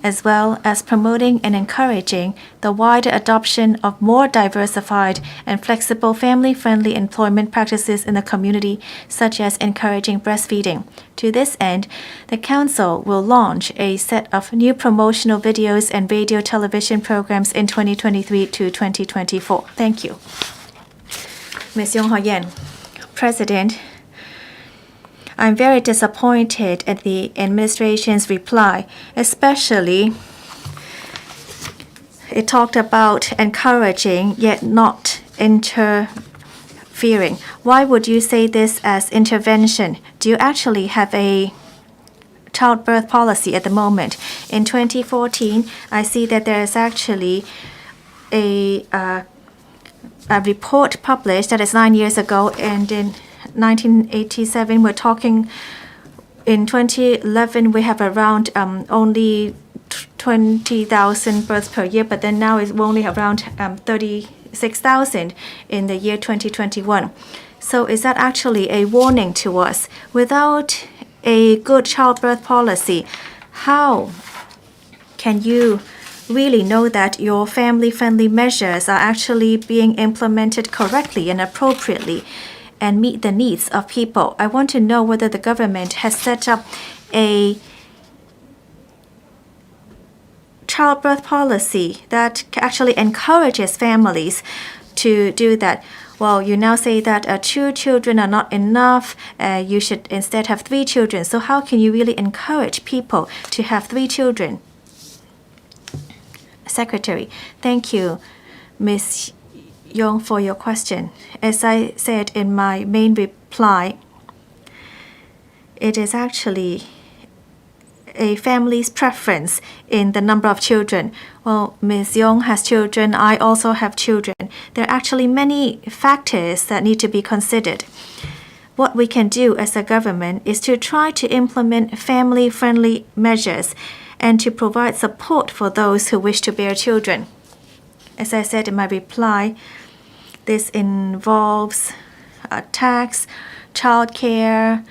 S3: as well as promoting and encouraging the wider adoption of more diversified and flexible family-friendly employment practices in the community, such as encouraging breastfeeding. To this end, the Council will launch a set of new promotional videos and radio television programs in 2023 to 2024. Thank you. Ms. Yong Ho Yen, President, I'm very disappointed at the administration's reply, especially it talked about encouraging yet not interfering. Why would you say this as intervention? Do you actually have a childbirth policy at the moment? In 2014, I see that there is actually a report published that is 9 years ago, and in 1987 we're talking in 2011 we have around only 20,000 births per year, but then now it's only around 36,000 in the year 2021. So is that actually a warning to us? Without a good childbirth policy, how can you really know that your family-friendly measures are actually being implemented correctly and appropriately and meet the needs of people? I want to know whether the government has set up a childbirth policy that actually encourages families to do that. Well, you now say that 2 children are not enough. You should instead have 3 children. So how can you really encourage people to have 3 children? Secretary, thank you, Ms. Yong, for your question. As I said in my main reply, it is actually a family's preference in the number of children. Well, Ms. Yong has children, I also have children. There are actually many factors that need to be considered. What we can do as a government is to try to implement family-friendly measures and to provide support for those who wish to bear children. As I said in my reply, this involves tax, childcare,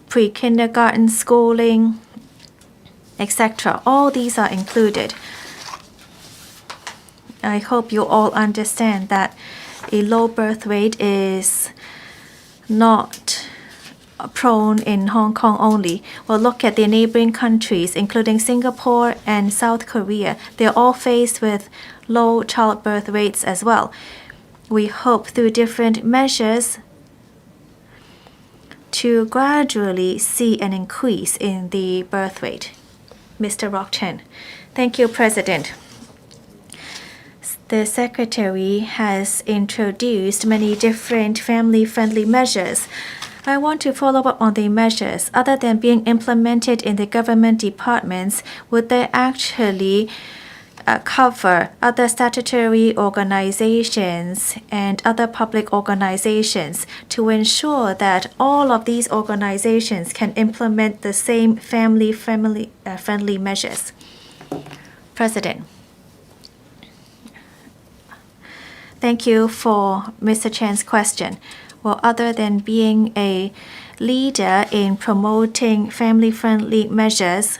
S3: pre-kindergarten schooling, etc. All these are included. I hope you all understand that a low birth rate is not prone in Hong Kong only. Well, look at the neighboring countries, including Singapore and South Korea. They're all faced with low childbirth rates as well. We hope through different measures to gradually see an increase in the birth rate. Mr. Rock Chen. Thank you, President. the Secretary has introduced many different family-friendly measures. I want to follow up on the measures. Other than being implemented in the government departments, would they actually cover other statutory organizations and other public organizations to ensure that all of these organizations can implement the same family-friendly measures? President. Thank you for Mr. Chan's question. Well, other than being a leader in promoting family-friendly measures,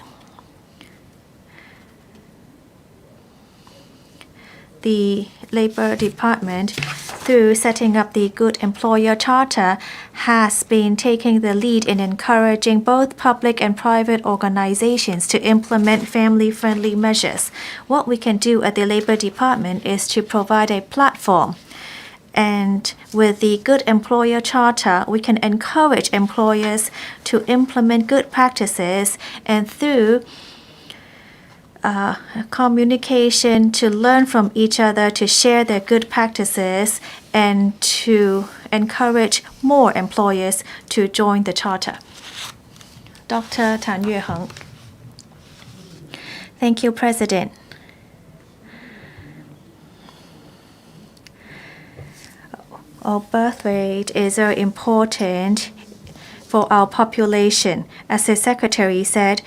S3: the Labor Department, through setting up the Good Employer Charter, has been taking the lead in encouraging both public and private organizations to implement family-friendly measures. What we can do at the Labor Department is to provide a platform. And with the Good Employer Charter, we can encourage employers to implement good practices, and through communication to learn from each other, to share their good practices, and to encourage more employers to join the charter. Dr. Tan Yueheng. Thank you, President. Our birth rate is very important for our population. As the Secretary said,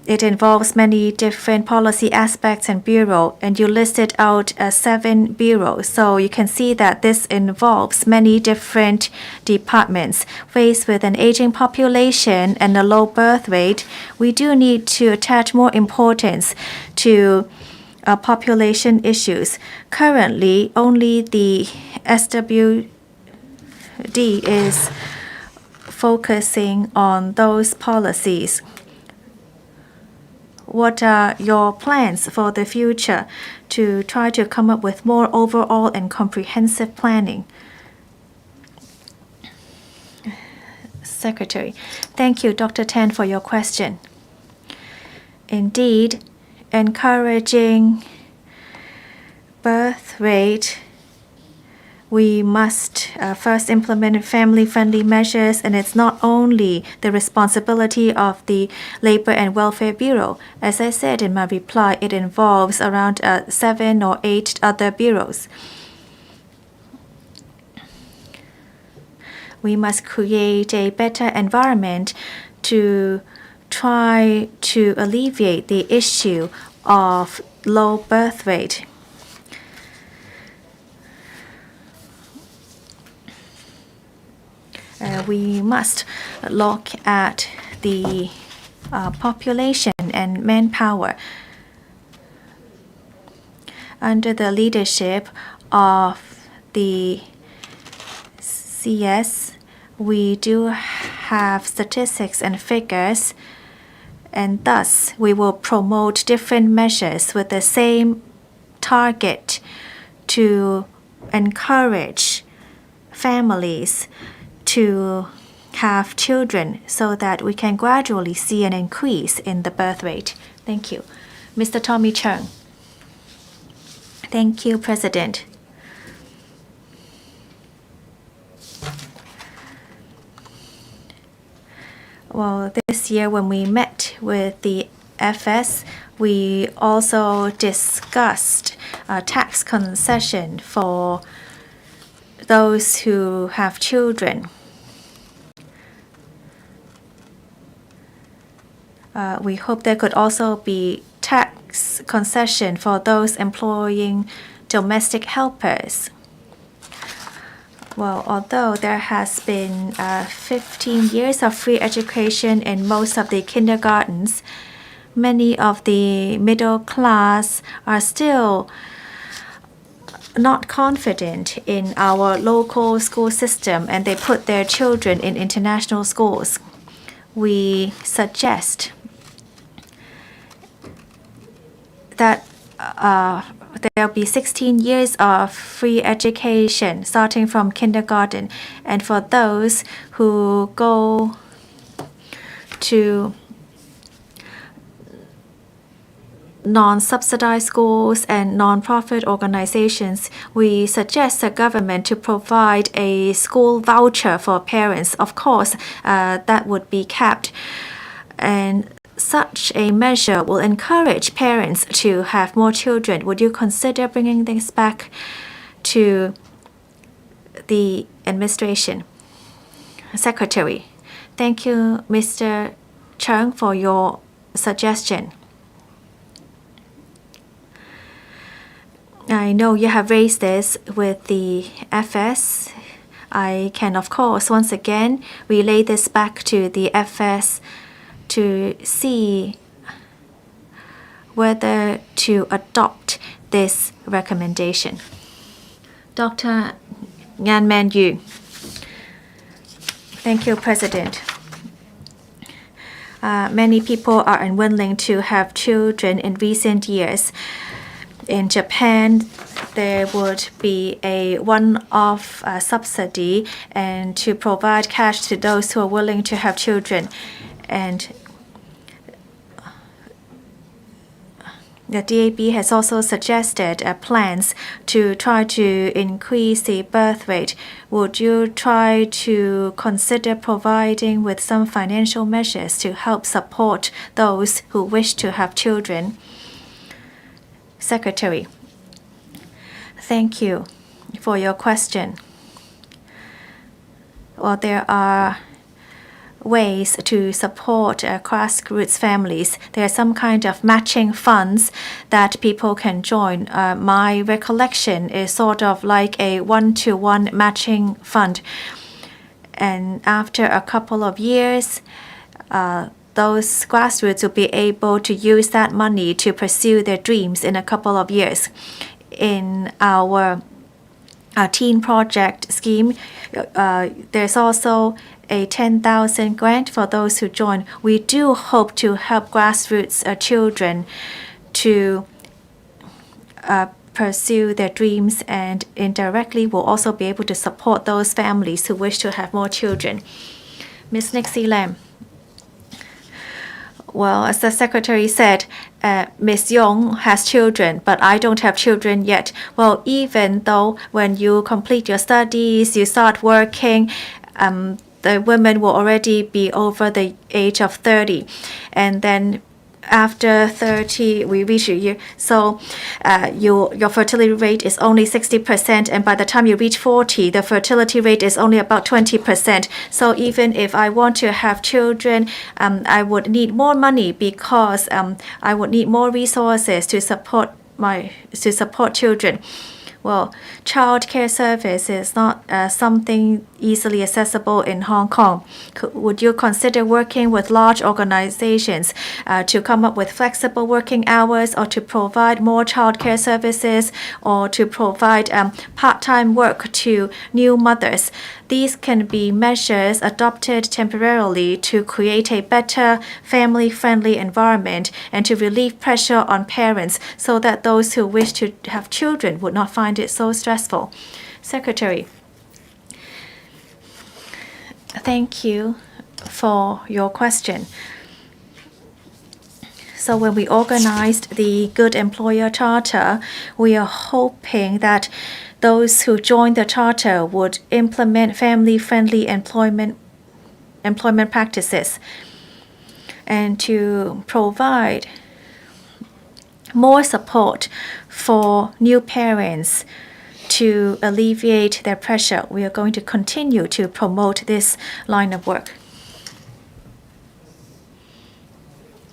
S3: it involves many different policy aspects and bureau, and you listed out 7 bureaus. So you can see that this involves many different departments. Faced with an aging population and a low birth rate, we do need to attach more importance to population issues. Currently, only the SWD is focusing on those policies. What are your plans for the future to try to come up with more overall and comprehensive planning? Secretary. Thank you, Dr. Tan, for your question. Indeed, encouraging birth rate, we must first implement family-friendly measures, and it's not only the responsibility of the Labor and Welfare Bureau. As I said in my reply, it involves around 7 or 8 other bureaus. We must create a better environment to try to alleviate the issue of low birth rate. We must look at the population and manpower. Under the leadership of the CS, we do have statistics and figures, and thus we will promote different measures with the same target to encourage families to have children so that we can gradually see an increase in the birth rate. Thank you. Mr. Tommy Cheung. Thank you, President. Well, this year when we met with the FS, we also discussed a tax concession for those who have children. We hope there could also be tax concession for those employing domestic helpers. Well, although there has been 15 years of free education in most of the kindergartens, many of the middle class are still not confident in our local school system, and they put their children in international schools. We suggest that there will be 16 years of free education starting from kindergarten, and for those who go to non-subsidized schools and non-profit organizations, we suggest the government to provide a school voucher for parents. Of course, that would be capped. And such a measure will encourage parents to have more children. Would you consider bringing this back to the administration? Secretary. Thank you, Mr. Chung, for your suggestion. I know you have raised this with the FS. I can, of course, once again relay this back to the FS to see whether to adopt this recommendation. Dr. Ngan Man Yu. Thank you, President. Many people are unwilling to have children in recent years. In Japan, there would be a one-off subsidy and to provide cash to those who are willing to have children. And the DAB has also suggested plans to try to increase the birth rate. Would you try to consider providing with some financial measures to help support those who wish to have children? Secretary. Thank you for your question. Well, there are ways to support grassroots families. There are some kind of matching funds that people can join. My recollection is sort of like a one-to-one matching fund. And after a couple of years, those grassroots will be able to use that money to pursue their dreams in a couple of years. In our teen project scheme, there's also a 10,000 grant for those who join. We do hope to help grassroots children to pursue their dreams, and indirectly will also be able to support those families who wish to have more children. Ms. Nixie Lam. Well, as the Secretary said, Ms. Yong has children, but I don't have children yet. Well, even though when you complete your studies, you start working, the women will already be over the age of 30. And then after 30, we reach a year. So your fertility rate is only 60%. And by the time you reach 40, the fertility rate is only about 20%. So even if I want to have children, I would need more money because I would need more resources to support children. Well, child care service is not something easily accessible in Hong Kong. Would you consider working with large organizations to come up with flexible working hours, or to provide more child care services, or to provide part-time work to new mothers? These can be measures adopted temporarily to create a better family-friendly environment and to relieve pressure on parents so that those who wish to have children would not find it so stressful. Secretary. Thank you for your question. So when we organized the Good Employer Charter, we are hoping that those who join the charter would implement family-friendly employment practices and to provide more support for new parents to alleviate their pressure. We are going to continue to promote this line of work.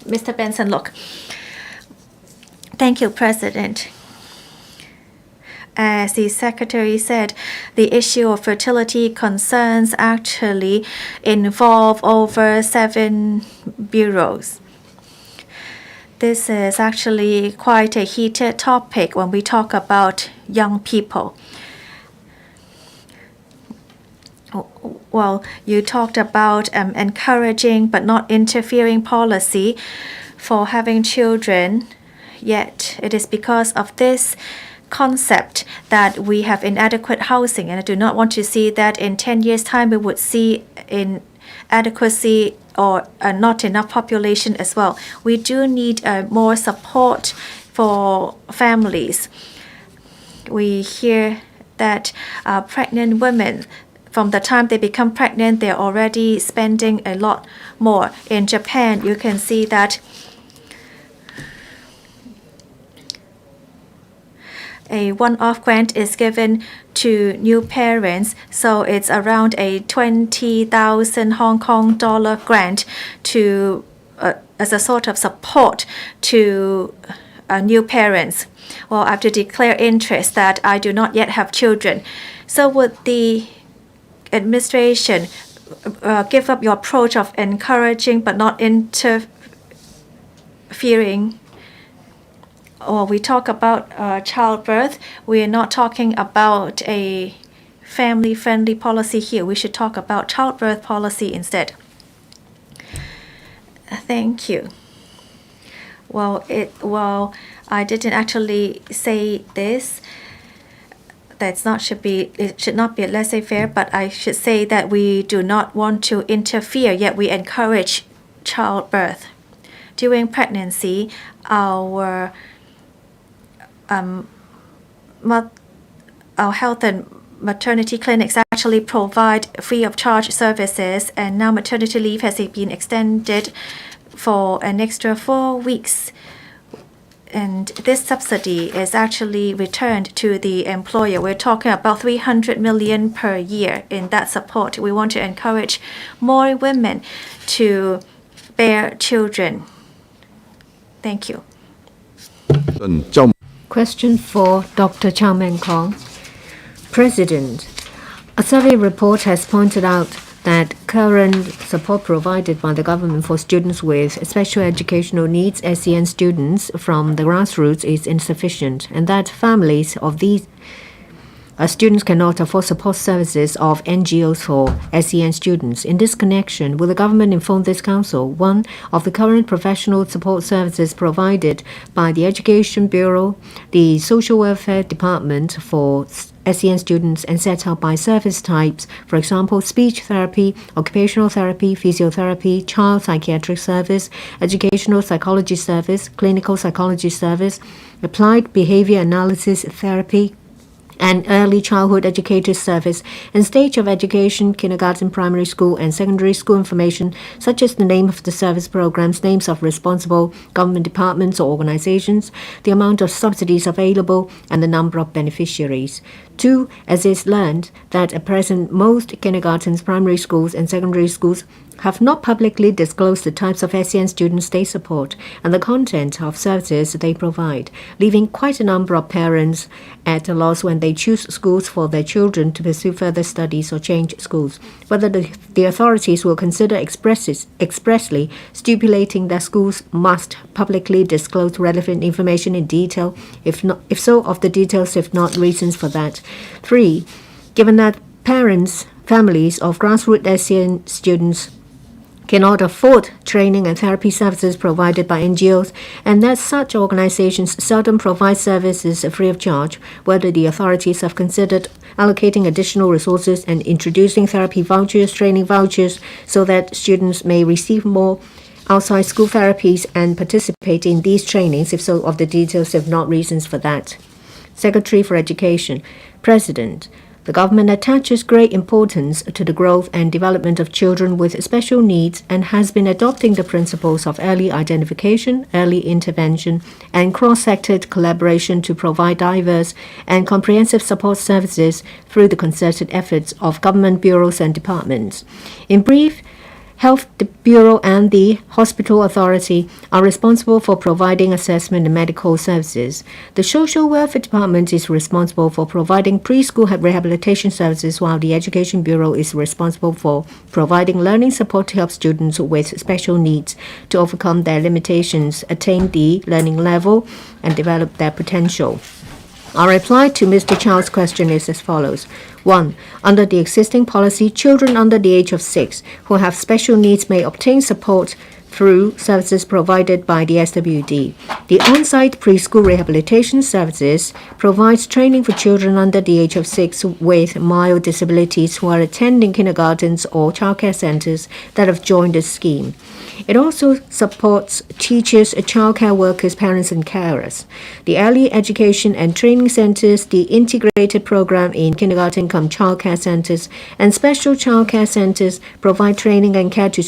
S3: Mr. Benson, look. Thank you, President. As the Secretary said, the issue of fertility concerns actually involve over 7 bureaus. This is actually quite a heated topic when we talk about young people. Well, you talked about encouraging but not interfering policy for having children, yet it is because of this concept that we have inadequate housing, and I do not want to see that in 10 years' time we would see adequacy or not enough population as well. We do need more support for families. We hear that pregnant women, from the time they become pregnant, they're already spending a lot more. In Japan, you can see that a one-off grant is given to new parents, so it's around a 20,000 Hong Kong dollar grant to as a sort of support to new parents. Well, I have to declare interest that I do not yet have children. So would the administration give up your approach of encouraging but not interfering? Or we talk about childbirth, we are not talking about a family-friendly policy here. We should talk about childbirth policy instead. Thank you. Well, I didn't actually say this. It should not be laissez-faire, but I should say that we do not want to interfere, yet we encourage childbirth. During pregnancy, our health and maternity clinics actually provide free of charge services, and now maternity leave has been extended for an extra 4 weeks. And this subsidy is actually returned to the employer. We're talking about 300 million per year in that support. We want to encourage more women to bear children. Thank you.
S4: Question for Dr. Chow Meng Kong. President, a survey report has pointed out that current support provided by the government for students with special educational needs, SEN students from the grassroots, is insufficient, and that families of these students cannot afford support services of NGOs for SEN students. In this connection, will the government inform this council, one, of the current professional support services provided by the Education Bureau, the Social Welfare Department for SEN students, and set out by service types, for example, speech therapy, occupational therapy, physiotherapy, child psychiatric service, educational psychology service, clinical psychology service, applied behavior analysis therapy, and early childhood educator service, and stage of education, kindergarten, primary school, and secondary school information, such as the name of the service programs, names of responsible government departments or organizations, the amount of subsidies available, and the number of beneficiaries. 2. As is learned that at present most kindergartens, primary schools, and secondary schools have not publicly disclosed the types of SEN students they support and the content of services they provide, leaving quite a number of parents at a loss when they choose schools for their children to pursue further studies or change schools. Whether the authorities will consider expressly stipulating that schools must publicly disclose relevant information in detail, if so, of the details, if not reasons for that. 3. Given that families of grassroots SEN students cannot afford training and therapy services provided by NGOs, and that such organizations seldom provide services free of charge, whether the authorities have considered allocating additional resources and introducing therapy vouchers, training vouchers, so that students may receive more outside school therapies and participate in these trainings, if so, of the details, if not reasons for that. Secretary for Education. President, the government attaches great importance to the growth and development of children with special needs and has been adopting the principles of early identification, early intervention, and cross-sector collaboration to provide diverse and comprehensive support services through the concerted efforts of government bureaus and departments. In brief, Health Bureau and the Hospital Authority are responsible for providing assessment and medical services. The Social Welfare Department is responsible for providing preschool rehabilitation services, while the Education Bureau is responsible for providing learning support to help students with special needs to overcome their limitations, attain the learning level, and develop their potential. Our reply to Mr. Chow's question is as follows. 1. Under the existing policy, children under the age of 6 who have special needs may obtain support through services provided by the SWD. The on-site preschool rehabilitation services provides training for children under the age of 6 with mild disabilities who are attending kindergartens or childcare centers that have joined the scheme. It also supports teachers, childcare workers, parents, and carers. The early education and training centers, the integrated program in kindergarten cum childcare centers, and special childcare centers provide training and care to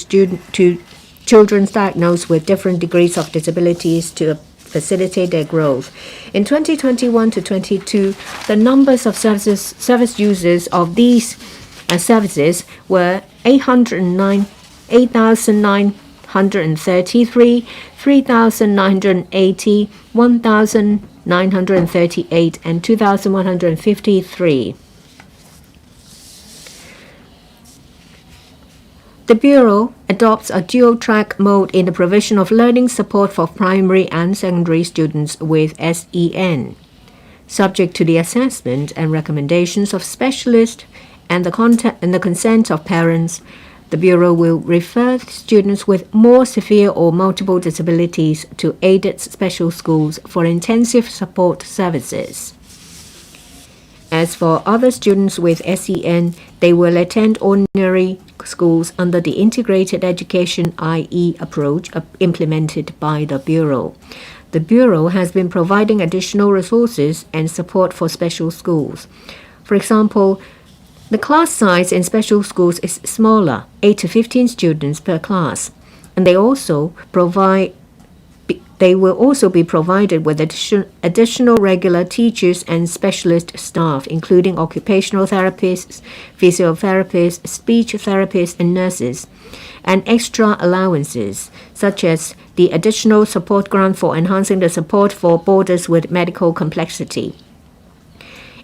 S4: children diagnosed with different degrees of disabilities to facilitate their growth. In 2021 to 22, the numbers of service users of these services were 8,933, 3,980, 1,938, and 2,153. The Bureau adopts a dual-track mode in the provision of learning support for primary and secondary students with SEN, subject to the assessment and recommendations of specialists and the consent of parents. The Bureau will refer students with more severe or multiple disabilities to aided special schools for intensive support services. As for other students with SEN, they will attend ordinary schools under the Integrated Education IE approach implemented by the Bureau. The Bureau has been providing additional resources and support for special schools. For example, the class size in special schools is smaller, 8 to 15 students per class, and they will also be provided with additional regular teachers and specialist staff, including occupational therapists, physiotherapists, speech therapists, and nurses, and extra allowances, such as the additional support grant for enhancing the support for boarders with medical complexity.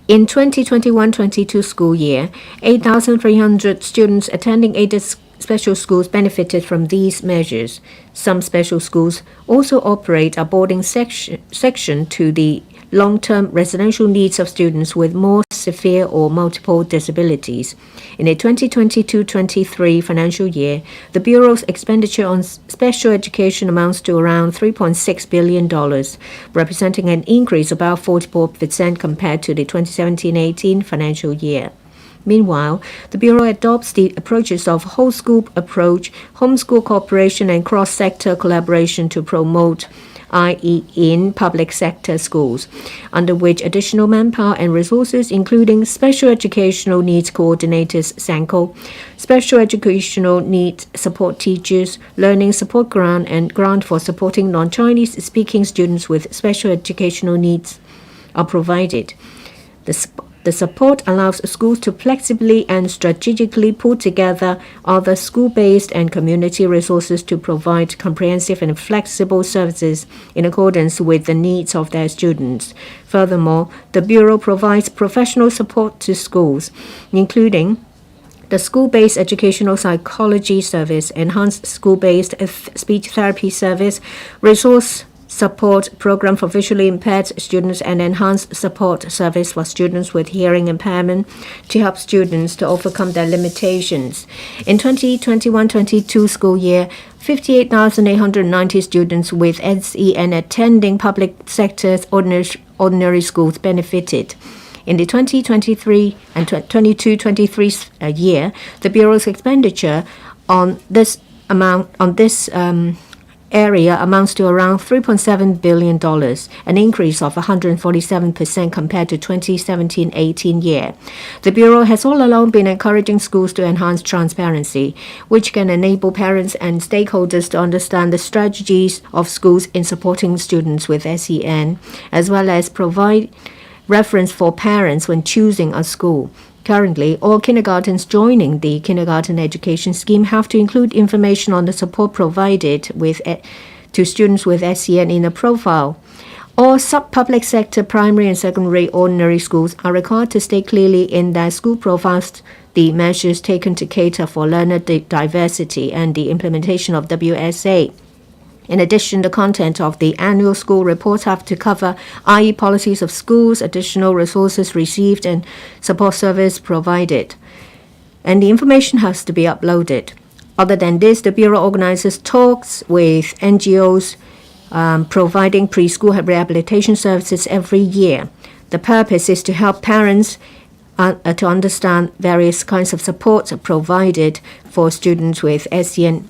S4: In 2021-22 school year, 8,300 students attending aided special schools benefited from these measures. Some special schools also operate a boarding section to the long-term residential needs of students with more severe or multiple disabilities. In the 2022-23 financial year, the Bureau's expenditure on special education amounts to around $3.6 billion, representing an increase of about 44% compared to the 2017-18 financial year. Meanwhile, the Bureau adopts the approaches of whole school approach, homeschool cooperation, and cross-sector collaboration to promote IE in public sector schools, under which additional manpower and resources, including Special Educational Needs Coordinators (SENCO), Special Educational Needs Support Teachers, Learning Support Grant, and Grant for supporting non-Chinese speaking students with special educational needs are provided. The support allows schools to flexibly and strategically pull together other school-based and community resources to provide comprehensive and flexible services in accordance with the needs of their students. Furthermore, the Bureau provides professional support to schools, including the school-based educational psychology service, enhanced school-based speech therapy service, resource support program for visually impaired students, and enhanced support service for students with hearing impairment to help students to overcome their limitations. In 2021-22 school year, 58,890 students with SEN attending public sector's ordinary schools benefited. In the 2023 and 22-23 year, the Bureau's expenditure on this area amounts to around $3.7 billion, an increase of 147% compared to 2017-18 year. The Bureau has all along been encouraging schools to enhance transparency, which can enable parents and stakeholders to understand the strategies of schools in supporting students with SEN, as well as provide reference for parents when choosing a school. Currently, all kindergartens joining the kindergarten education scheme have to include information on the support provided to students with SEN in a profile. All sub-public sector primary and secondary ordinary schools are required to state clearly in their school profiles the measures taken to cater for learner diversity and the implementation of WSA. In addition, the content of the annual school reports have to cover IE policies of schools, additional resources received, and support service provided. And the information has to be uploaded. Other than this, the Bureau organizes talks with NGOs providing preschool rehabilitation services every year. The purpose is to help parents to understand various kinds of supports provided for students with SEN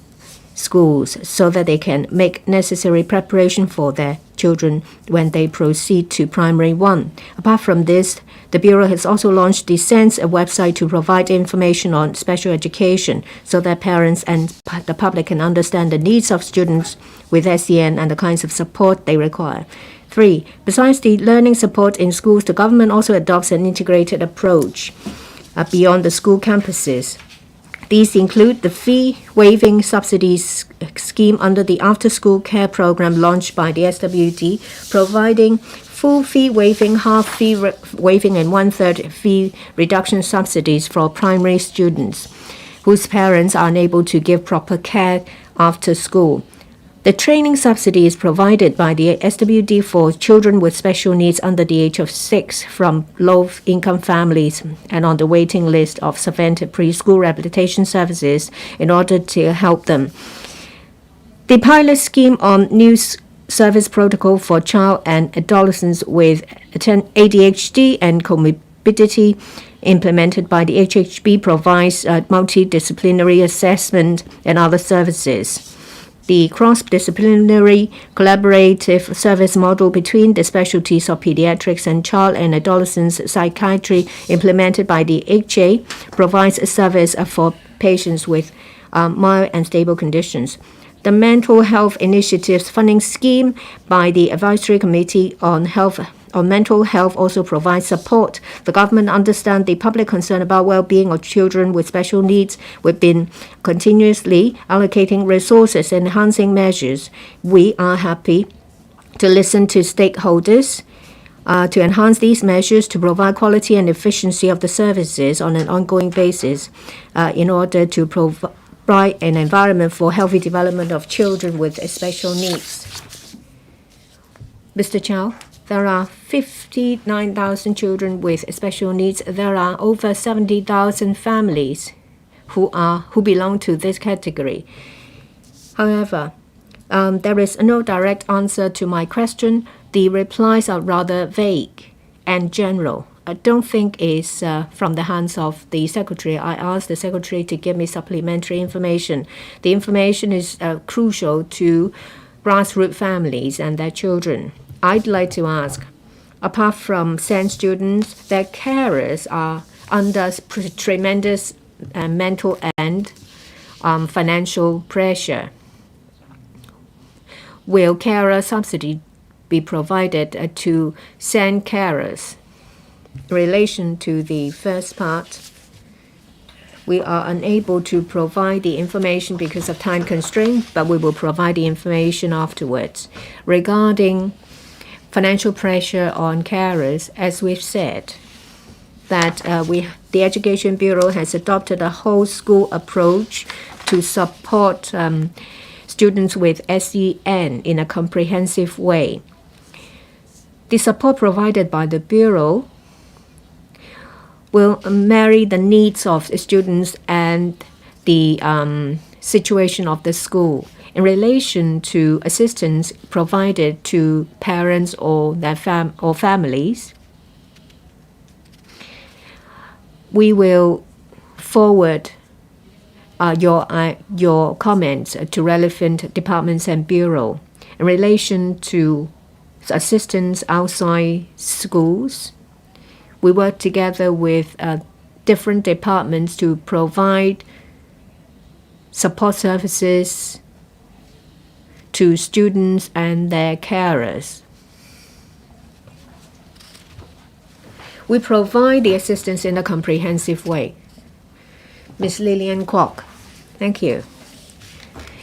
S4: schools so that they can make necessary preparation for their children when they proceed to primary one. Apart from this, the Bureau has also launched the Sense, a website to provide information on special education so that parents and the public can understand the needs of students with SEN and the kinds of support they require. 3. Besides the learning support in schools, the government also adopts an integrated approach beyond the school campuses. These include the fee waiving subsidies scheme under the after-school care program launched by the SWD, providing full fee waiving, half fee waiving, and one-third fee reduction subsidies for primary students whose parents are unable to give proper care after school. The training subsidy is provided by the SWD for children with special needs under the age of 6 from low-income families and on the waiting list of subvented preschool rehabilitation services in order to help them. The pilot scheme on new service protocol for child and adolescents with ADHD and comorbidity implemented by the HHB provides multidisciplinary assessment and other services. The cross-disciplinary collaborative service model between the specialties of pediatrics and child and adolescent psychiatry implemented by the HA provides a service for patients with mild and stable conditions. The Mental Health Initiatives Funding Scheme by the Advisory Committee on Mental Health also provides support. The government understands the public concern about well-being of children with special needs. We've been continuously allocating resources and enhancing measures. We are happy to listen to stakeholders to enhance these measures to provide quality and efficiency of the services on an ongoing basis in order to provide an environment for healthy development of children with special needs. Mr. Chow? There are 59,000 children with special needs. There are over 70,000 families who belong to this category. However, there is no direct answer to my question. The replies are rather vague and general. I don't think it's from the hands of the secretary. I asked the secretary to give me supplementary information. The information is crucial to grassroots families and their children. I'd like to ask, apart from SEN students, their carers are under tremendous mental and financial pressure. Will carer subsidy be provided to SEN carers? In relation to the first part, we are unable to provide the information because of time constraint, but we will provide the information afterwards. Regarding financial pressure on carers, as we've said, that the Education Bureau has adopted a whole school approach to support students with SEN in a comprehensive way. The support provided by the Bureau will marry the needs of the students and the situation of the school. In relation to assistance provided to parents or their families, we will forward your comments to relevant departments and bureau. In relation to assistance outside schools, we work together with different departments to provide support services to students and their carers. We provide the assistance in a comprehensive way. Ms. Lillian Kwok, thank you.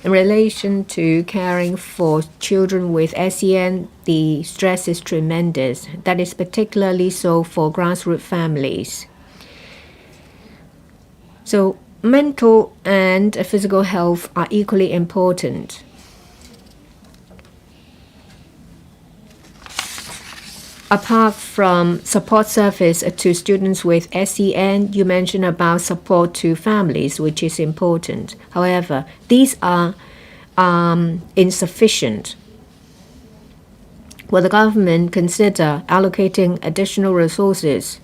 S4: In relation to caring for children with SEN, the stress is tremendous. That is particularly so for grassroots families. So mental and physical health are equally important. Apart from support service to students with SEN, you mentioned about support to families, which is important. However, these are insufficient. Will the government consider allocating additional resources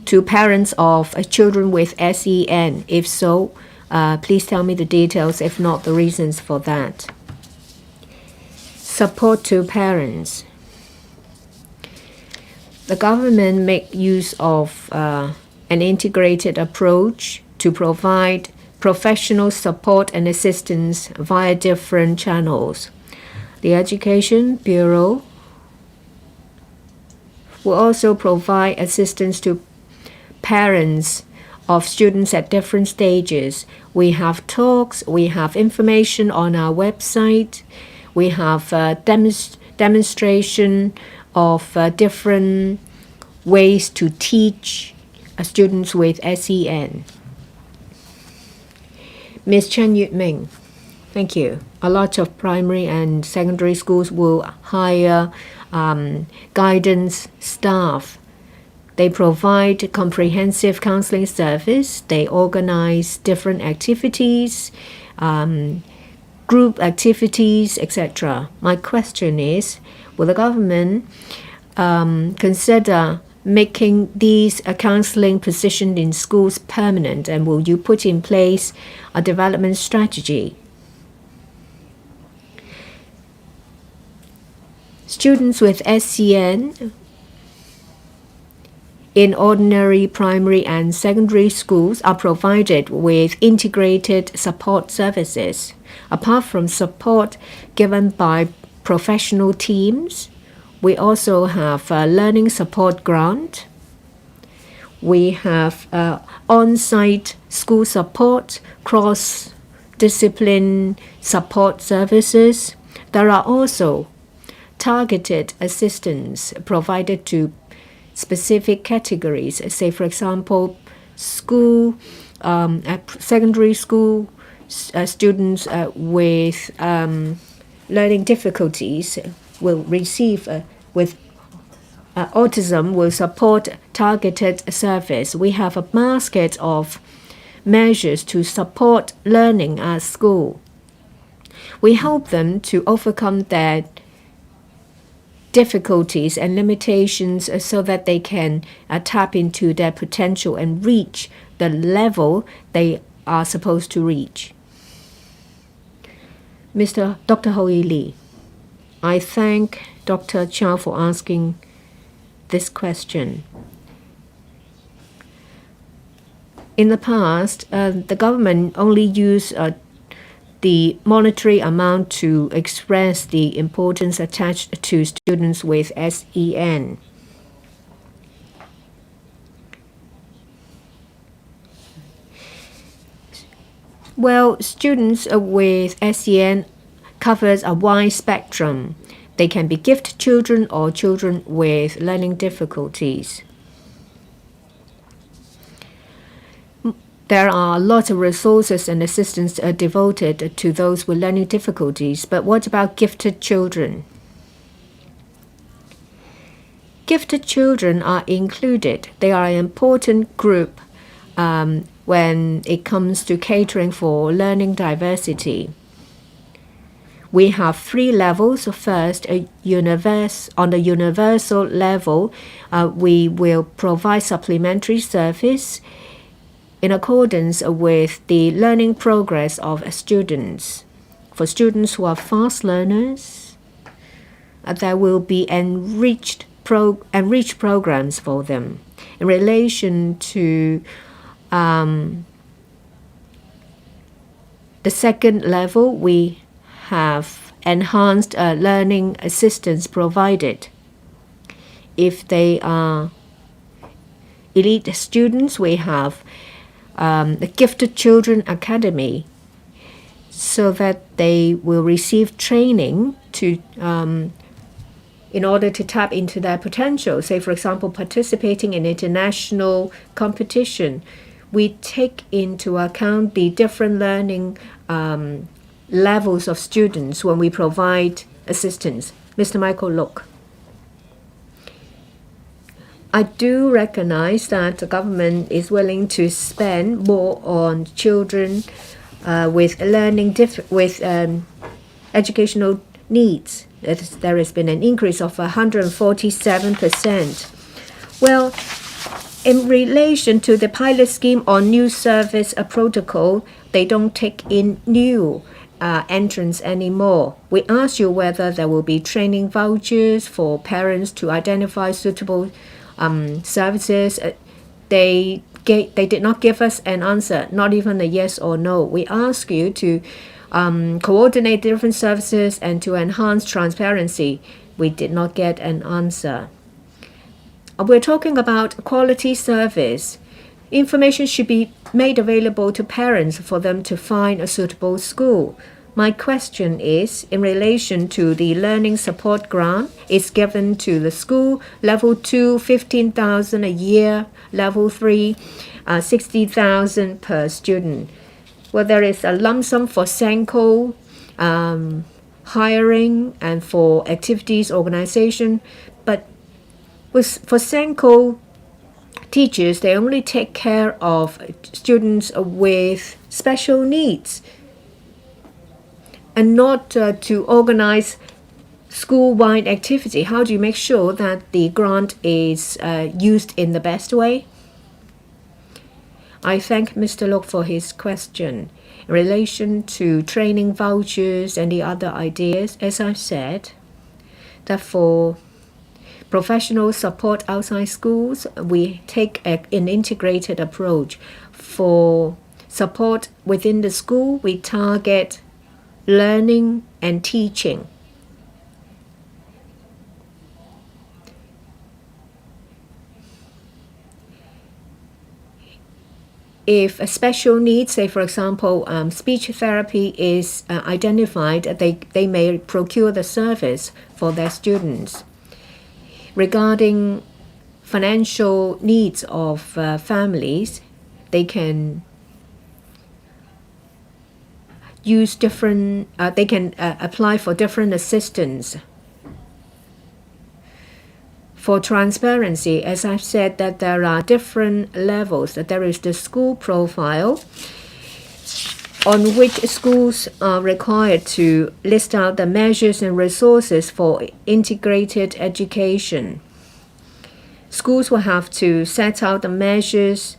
S4: to parents of children with SEN? If so, please tell me the details, if not the reasons for that. Support to parents. The government make use of an integrated approach to provide professional support and assistance via different channels. The Education Bureau will also provide assistance to parents of students at different stages. We have talks, we have information on our website, we have demonstration of different ways to teach students with SEN. Ms. Chen Yutming, thank you. A lot of primary and secondary schools will hire guidance staff. They provide comprehensive counseling service. They organize different activities, group activities, etc. My question is, will the government consider making these counseling positions in schools permanent, and will you put in place a development strategy? Students with SEN in ordinary primary and secondary schools are provided with integrated support services. Apart from support given by professional teams, we also have a learning support grant. We have on-site school support, cross-discipline support services. There are also targeted assistance provided to specific categories. Say, for example, school, secondary school students with learning difficulties will receive with autism will support targeted service. We have a basket of measures to support learning at school. We help them to overcome their difficulties and limitations so that they can tap into their potential and reach the level they are supposed to reach. Dr. Hui Lee, I thank Dr. Chow for asking this question. In the past, the government only used the monetary amount to express the importance attached to students with SEN. Well, students with SEN covers a wide spectrum. They can be gifted children or children with learning difficulties. There are a lot of resources and assistance devoted to those with learning difficulties, but what about gifted children? Gifted children are included. They are an important group when it comes to catering for learning diversity. We have 3 levels. First, on the universal level, we will provide supplementary service in accordance with the learning progress of students. For students who are fast learners, there will be enriched programs for them. In relation to the second level, we have enhanced learning assistance provided. If they are elite students, we have the Gifted Children Academy, so that they will receive training to in order to tap into their potential. Say, for example, participating in international competition. We take into account the different learning levels of students when we provide assistance. Mr. Michael Lok. I do recognize that the government is willing to spend more on children with educational needs. There has been an increase of 147%. Well, in relation to the pilot scheme on new service protocol, they don't take in new entrants anymore. We ask you whether there will be training vouchers for parents to identify suitable services. They did not give us an answer, not even a yes or no. We ask you to coordinate different services and to enhance transparency. We did not get an answer. We're talking about quality service. Information should be made available to parents for them to find a suitable school. My question is, in relation to the learning support grant, is given to the school, level 2, 15,000 a year, level 3, 60,000 per student. Well, there is a lump sum for SENCO, hiring and for activities organization, but for SENCO teachers, they only take care of students with special needs and not to organize school-wide activity. How do you make sure that the grant is used in the best way? I thank Mr. Lok for his question. In relation to training vouchers and the other ideas, as I've said, that for professional support outside schools, we take an integrated approach. For support within the school, we target learning and teaching. If a special needs, say for example, speech therapy is identified, they may procure the service for their students. Regarding financial needs of families, they can use different, they can apply for different assistance. For transparency, as I've said, that there are different levels, that there is the school profile on which schools are required to list out the measures and resources for integrated education. Schools will have to set out the measures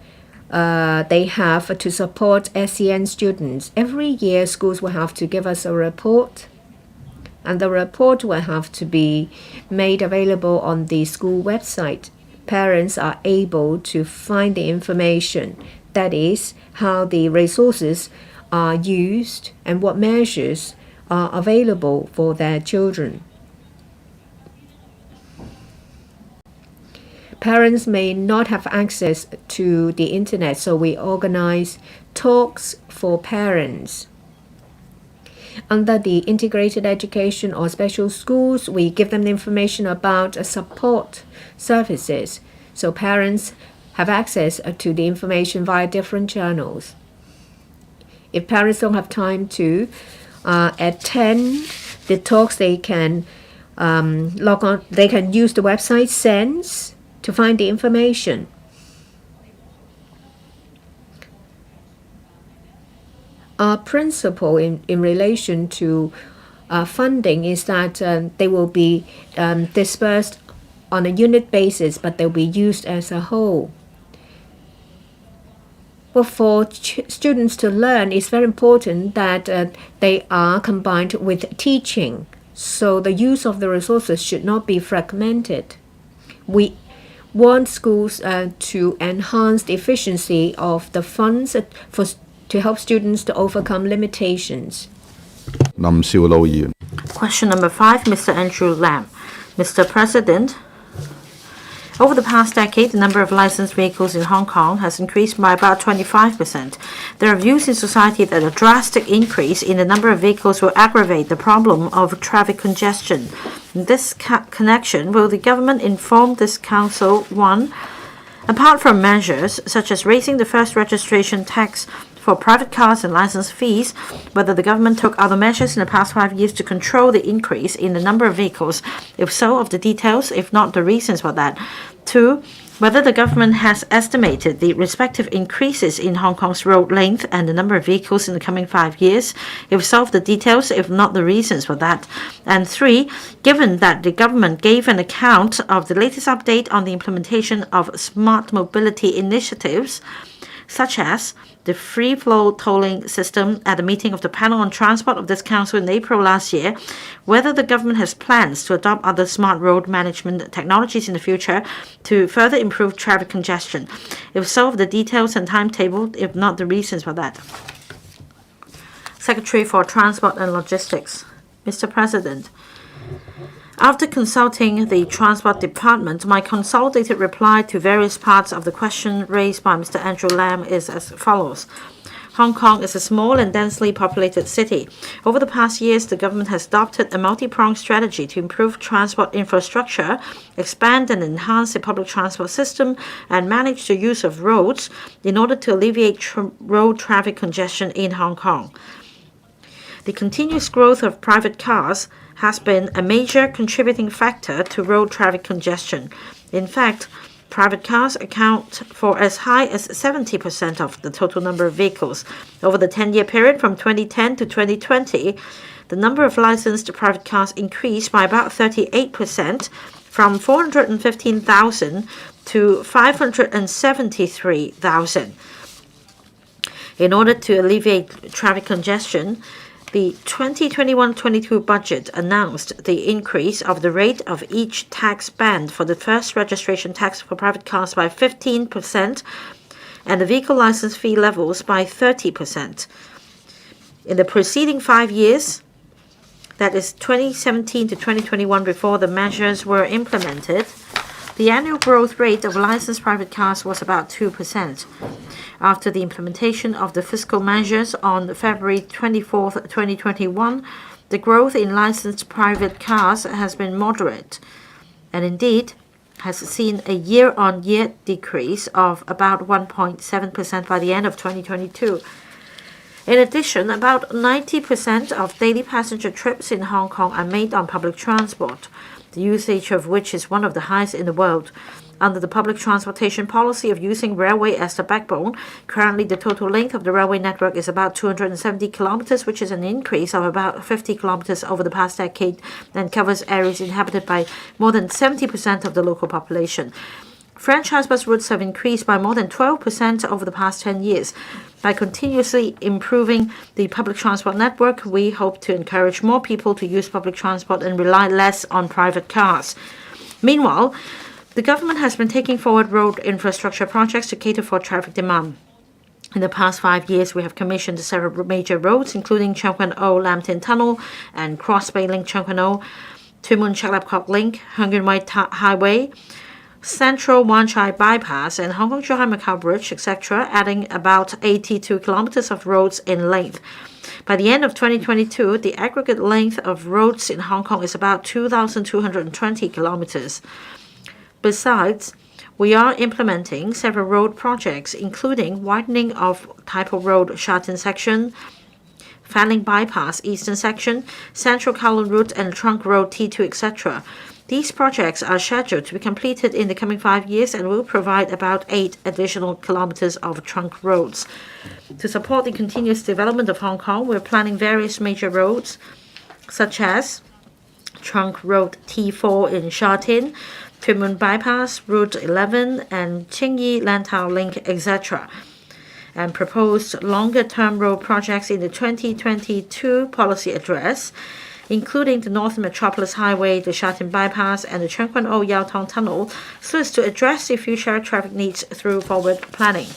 S4: they have to support SEN students. Every year, schools will have to give us a report, and the report will have to be made available on the school website. Parents are able to find the information, that is, how the resources are used and what measures are available for their children. Parents may not have access to the internet, so we organize talks for parents. Under the integrated education or special schools, we give them information about support services, so parents have access to the information via different channels. If parents don't have time to attend the talks, they can log on. They can use the website SENS to find the information. Our principle in relation to funding is that they will be dispersed on a unit basis, but they'll be used as a whole. Well, for students to learn, it's very important that they are combined with teaching. So the use of the resources should not be fragmented. We want schools to enhance the efficiency of the funds to help students to overcome limitations.
S2: Question number 5, Mr. Andrew Lam. Mr. President, over the past decade, the number of licensed vehicles in Hong Kong has increased by about 25%. There are views in society that a drastic increase in the number of vehicles will aggravate the problem of traffic congestion. In this connection, will the government inform this council, 1, apart from measures such as raising the first registration tax
S5: for private cars and license fees, whether the government took other measures in the past 5 years to control the increase in the number of vehicles. If so, of the details, if not, the reasons for that. 2. Whether the government has estimated the respective increases in Hong Kong's road length and the number of vehicles in the coming 5 years. If so, the details, if not the reasons for that. And 3, given that the government gave an account of the latest update on the implementation of smart mobility initiatives, such as the free-flow tolling system at the meeting of the panel on transport of this council in April last year, whether the government has plans to adopt other smart road management technologies in the future to further improve traffic congestion. If so, the details and timetable, if not the reasons for that. Secretary for Transport and Logistics. Mr. President, after consulting the Transport Department, my consolidated reply to various parts of the question raised by Mr. Andrew Lam is as follows. Hong Kong is a small and densely populated city. Over the past years, the government has adopted a multi-pronged strategy to improve transport infrastructure, expand and enhance the public transport system, and manage the use of roads in order to alleviate road traffic congestion in Hong Kong. The continuous growth of private cars has been a major contributing factor to road traffic congestion. In fact, private cars account for as high as 70% of the total number of vehicles. Over the 10-year period from 2010 to 2020, the number of licensed private cars increased by about 38%, from 415,000 to 573,000. In order to alleviate traffic congestion, the 2021-22 budget announced the increase of the rate of each tax band for the first registration tax for private cars by 15% and the vehicle license fee levels by 30%. In the preceding 5 years, that is 2017 to 2021, before the measures were implemented, the annual growth rate of licensed private cars was about 2%. After the implementation of the fiscal measures on February 24, 2021, the growth in licensed private cars has been moderate and indeed has seen a year-on-year decrease of about 1.7% by the end of 2022. In addition, about 90% of daily passenger trips in Hong Kong are made on public transport, the usage of which is one of the highest in the world. Under the public transportation policy of using railway as the backbone, currently the total length of the railway network is about 270 kilometers, which is an increase of about 50 kilometers over the past decade and covers areas inhabited by more than 70% of the local population. Franchise bus routes have increased by more than 12% over the past 10 years. By continuously improving the public transport network, we hope to encourage more people to use public transport and rely less on private cars. Meanwhile, the government has been taking forward road infrastructure projects to cater for traffic demand. In the past 5 years, we have commissioned several major roads, including Tseung Kwan O Lam Tin Tunnel and Cross Bay Link Tseung Kwan O, Tuen Mun Chek Lap Kok Link, Hung Yuen Wai Highway, Central Wan Chai Bypass, and Hong Kong-Zhuhai Macau Bridge, etc., adding about 82 kilometers of roads in length. By the end of 2022, the aggregate length of roads in Hong Kong is about 2,220 kilometers. Besides, we are implementing several road projects, including widening of Tai Po Road Sha Tin section, Fanling Bypass Eastern section, Central Kowloon Route and Trunk Road T2, etc. These projects are scheduled to be completed in the coming 5 years and will provide about 8 additional kilometers of trunk roads. To support the continuous development of Hong Kong, we're planning various major roads, such as Trunk Road T4 in Sha Tin, Tuen Mun Bypass, Route 11, and Tsing Yi Lantau Link, etc., and proposed longer-term road projects in the 2022 policy address, including the Northern Metropolis Highway, the Sha Tin Bypass, and the Tseung Kwan O Yau Tong Tunnel, so as to address the future traffic needs through forward planning.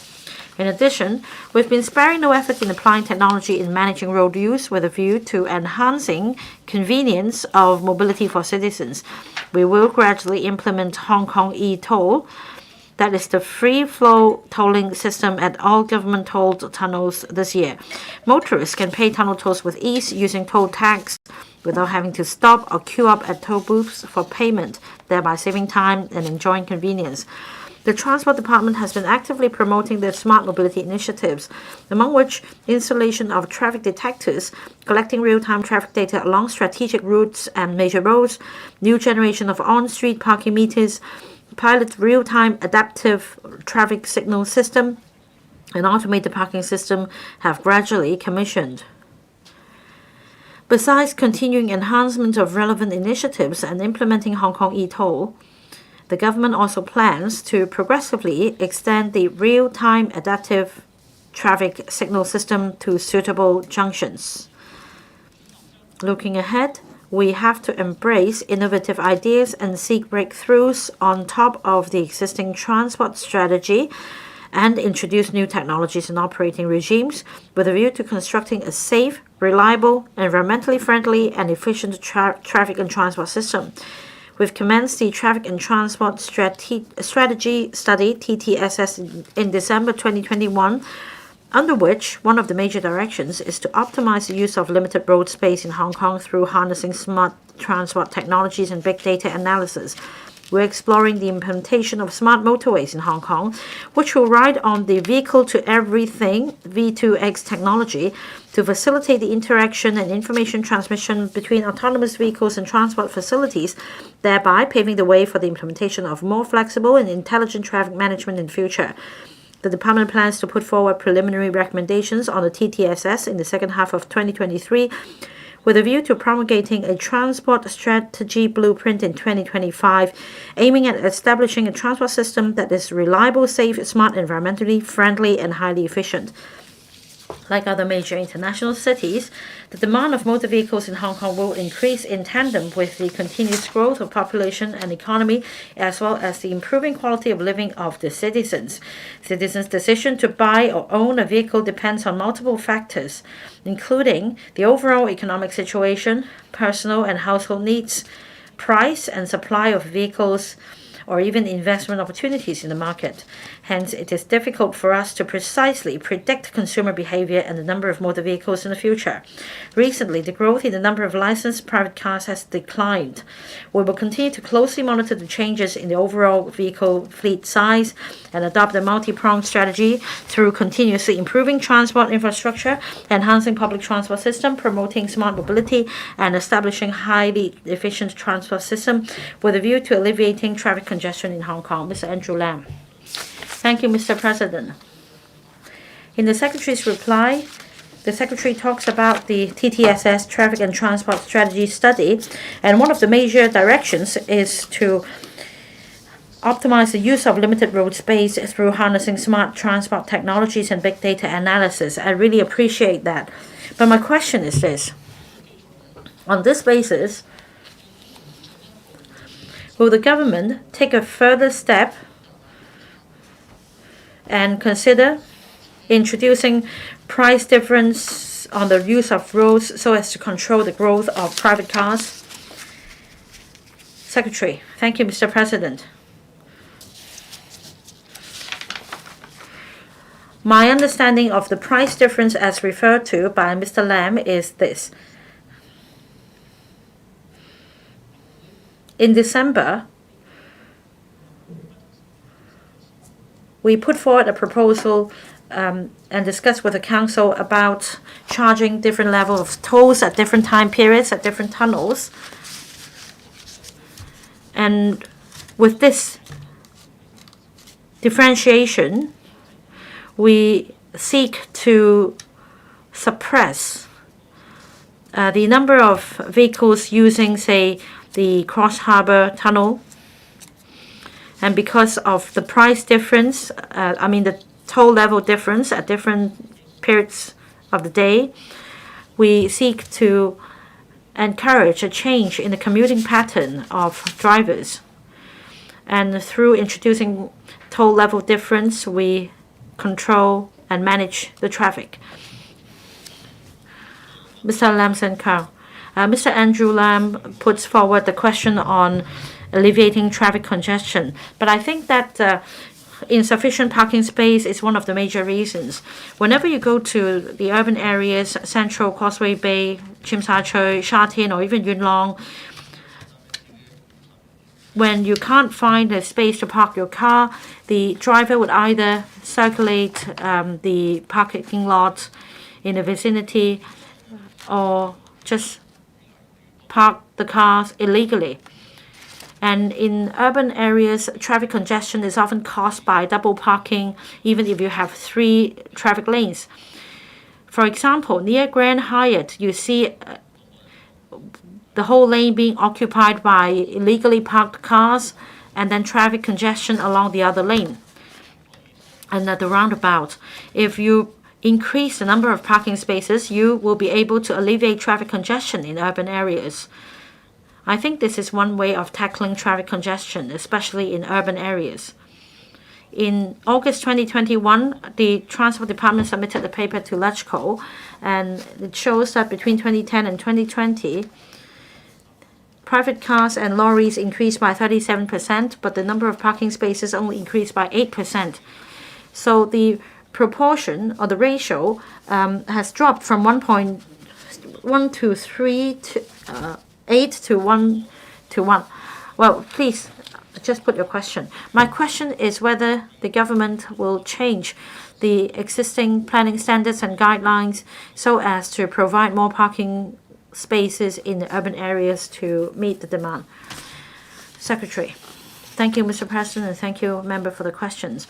S5: In addition, we've been sparing no effort in applying technology in managing road use with a view to enhancing convenience of mobility for citizens. We will gradually implement Hong Kong e-toll, that is the free-flow tolling system at all government-tolled tunnels this year. Motorists can pay tunnel tolls with ease using toll tags without having to stop or queue up at toll booths for payment, thereby saving time and enjoying convenience. The The Transport Department has been actively promoting the smart mobility initiatives, among which installation of traffic detectors, collecting real-time traffic data along strategic routes and major roads, new generation of on-street parking meters, pilot real-time adaptive traffic signal system, and automated parking system have gradually commissioned. Besides continuing enhancement of relevant initiatives and implementing Hong Kong e-toll, the government also plans to progressively extend the real-time adaptive traffic signal system to suitable junctions. Looking ahead, we have to embrace innovative ideas and seek breakthroughs on top of the existing transport strategy and introduce new technologies and operating regimes with a view to constructing a safe, reliable, environmentally friendly, and efficient traffic and transport system. We've commenced the Traffic and Transport Strategy Study, TTSS, in December 2021, under which one of the major directions is to optimize the use of limited road space in Hong Kong through harnessing smart transport technologies and big data analysis. We're exploring the implementation of smart motorways in Hong Kong, which will ride on the vehicle-to-everything V2X technology to facilitate the interaction and information transmission between autonomous vehicles and transport facilities, thereby paving the way for the implementation of more flexible and intelligent traffic management in future. The department plans to put forward preliminary recommendations on the TTSS in the second half of 2023, with a view to promulgating a transport strategy blueprint in 2025, aiming at establishing a transport system that is reliable, safe, smart, environmentally friendly, and highly efficient. Like other major international cities, the demand of motor vehicles in Hong Kong will increase in tandem with the continuous growth of population and economy, as well as the improving quality of living of the citizens. Citizens' decision to buy or own a vehicle depends on multiple factors, including the overall economic situation, personal and household needs, price and supply of vehicles, or even investment opportunities in the market. Hence, it is difficult for us to precisely predict consumer behavior and the number of motor vehicles in the future. Recently, the growth in the number of licensed private cars has declined. We will continue to closely monitor the changes in the overall vehicle fleet size and adopt a multi-pronged strategy through continuously improving transport infrastructure, enhancing public transport system, promoting smart mobility, and establishing highly efficient transport system with a view to alleviating traffic congestion in Hong Kong. Mr. Andrew Lam. Thank you, Mr. President. In the Secretary's reply, the Secretary talks about the TTSS Traffic and Transport Strategy Study, and one of the major directions is to optimize the use of limited road space through harnessing smart transport technologies and big data analysis. I really appreciate that. But my question is this. On this basis, will the government take a further step and consider introducing price difference on the use of roads so as to control the growth of private cars? Secretary. Thank you, Mr. President. My understanding of the price difference as referred to by Mr. Lam is this. In December, we put forward a proposal and discussed with the council about charging different levels of tolls at different time periods at different tunnels. And with this differentiation, we seek to suppress the number of vehicles using, say, the Cross Harbour Tunnel. And because of the price difference, the toll level difference at different periods of the day, we seek to encourage a change in the commuting pattern of drivers. And through introducing toll level difference, we control and manage the traffic. Mr. Lam Sen-Kao. Mr. Andrew Lam puts forward the question on alleviating traffic congestion. But I think that insufficient parking space is one of the major reasons. Whenever you go to the urban areas, Central, Causeway Bay, Tsim Sha Tsui, Sha Tin, or even Yuen Long, when you can't find a space to park your car, the driver would either circulate the parking lot in the vicinity or just park the cars illegally. And in urban areas, traffic congestion is often caused by double parking, even if you have 3 traffic lanes. For example, near Grand Hyatt, you see the whole lane being occupied by illegally parked cars and then traffic congestion along the other lane. And at the roundabout, if you increase the number of parking spaces, you will be able to alleviate traffic congestion in urban areas. I think this is one way of tackling traffic congestion, especially in urban areas. In August 2021, the Transport Department submitted a paper to LegCo, and it shows that between 2010 and 2020, private cars and lorries increased by 37%, but the number of parking spaces only increased by 8%. So the proportion or the ratio has dropped from 1.1 to 3 to 8 to 1 to 1. Well, please just put your question. My question is whether the government will change the existing planning standards and guidelines so as to provide more parking spaces in the urban areas to meet the demand. Secretary. Thank you, Mr. President, and thank you, member, for the questions.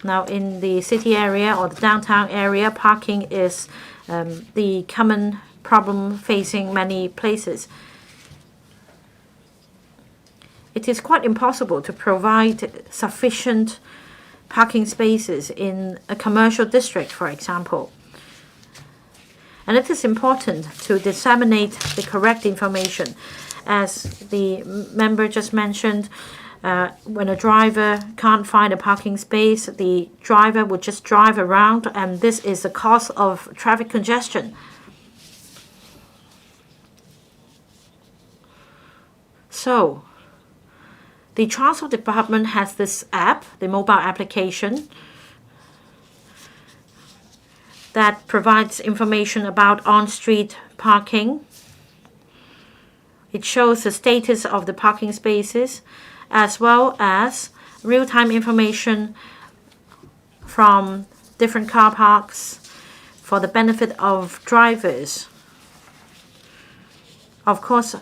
S5: Now, in the city area or the downtown area, parking is the common problem facing many places. It is quite impossible to provide sufficient parking spaces in a commercial district, for example. And it is important to disseminate the correct information. As the member just mentioned, when a driver can't find a parking space, the driver would just drive around, and this is the cause of traffic congestion. So, the Transport Department has this app, the mobile application, that provides information about on-street parking. It shows the status of the parking spaces, as well as real-time information from different car parks for the benefit of drivers. Of course,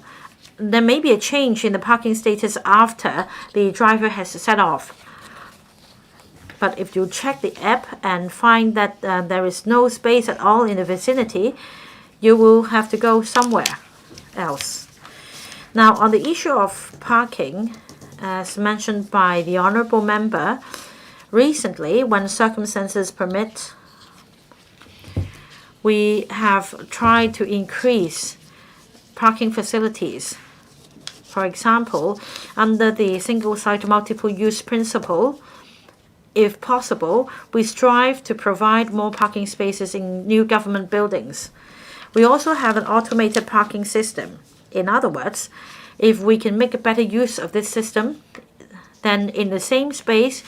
S5: there may be a change in the parking status after the driver has set off. But if you check the app and find that there is no space at all in the vicinity, you will have to go somewhere else. Now, on the issue of parking, as mentioned by the honorable member, recently, when circumstances permit, we have tried to increase parking facilities. For example, under the single-site multiple-use principle, if possible, we strive to provide more parking spaces in new government buildings. We also have an automated parking system. In other words, if we can make a better use of this system, then in the same space,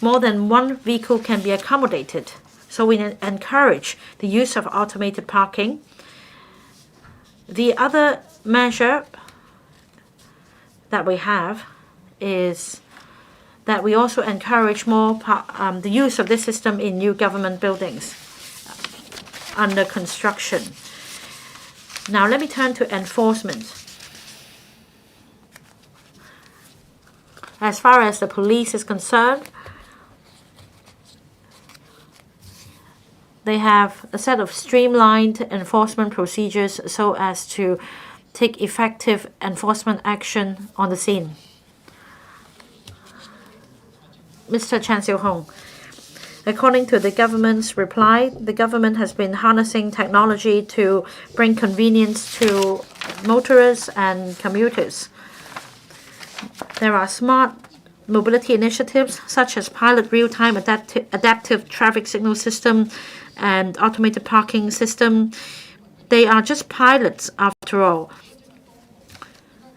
S5: more than one vehicle can be accommodated. So we encourage the use of automated parking. The other measure that we have is that we also encourage more the use of this system in new government buildings under construction. Now let me turn to enforcement. As far as the police is concerned, they have a set of streamlined enforcement procedures so as to take effective enforcement action on the scene. Mr. Chan Xiu-hong, according to the government's reply, the government has been harnessing technology to bring convenience to motorists and commuters. There are smart mobility initiatives such as pilot real-time adaptive traffic signal system and automated parking system. They are just pilots after all,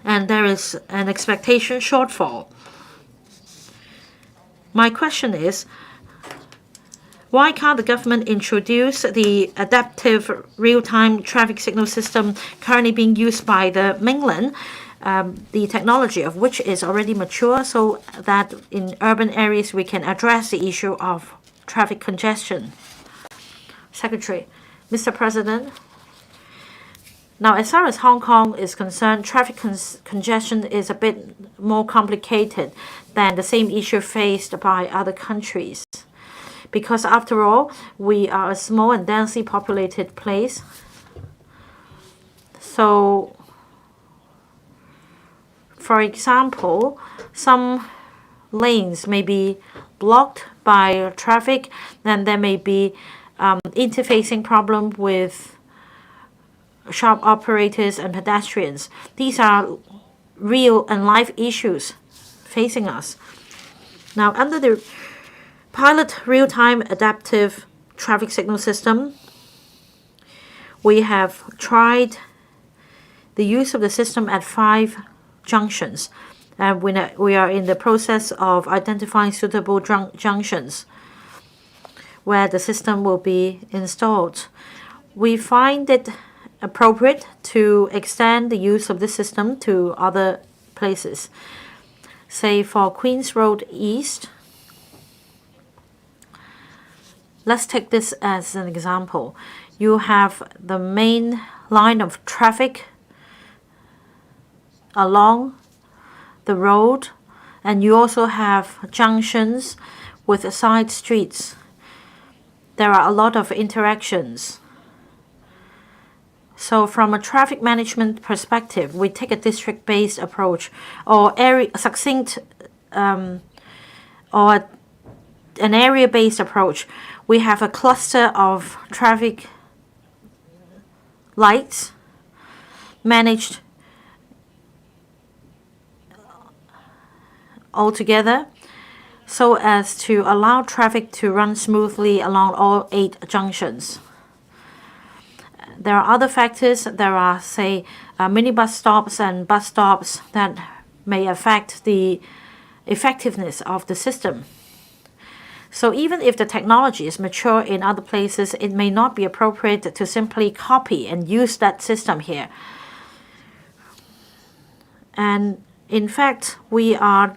S5: and there is an expectation shortfall. My question is, why can't the government introduce the adaptive real-time traffic signal system currently being used by the mainland the technology of which is already mature, so that in urban areas we can address the issue of traffic congestion. Secretary, Mr. President, now as far as Hong Kong is concerned, traffic congestion is a bit more complicated than the same issue faced by other countries. Because after all, we are a small and densely populated place. So, for example, some lanes may be blocked by traffic, and there may be interfacing problem with shop operators and pedestrians. These are real and live issues facing us. Now, under the pilot real-time adaptive traffic signal system, we have tried the use of the system at 5 junctions. And we are in the process of identifying suitable junctions where the system will be installed. We find it appropriate to extend the use of this system to other places. Say for Queen's Road East, let's take this as an example. You have the main line of traffic along the road, and you also have junctions with side streets. There are a lot of interactions. So from a traffic management perspective, we take a district-based approach or succinct or an area-based approach. We have a cluster of traffic lights managed altogether so as to allow traffic to run smoothly along all 8 junctions. There are other factors. There are, say, minibus stops and bus stops that may affect the effectiveness of the system. So even if the technology is mature in other places, it may not be appropriate to simply copy and use that system here. And in fact, we are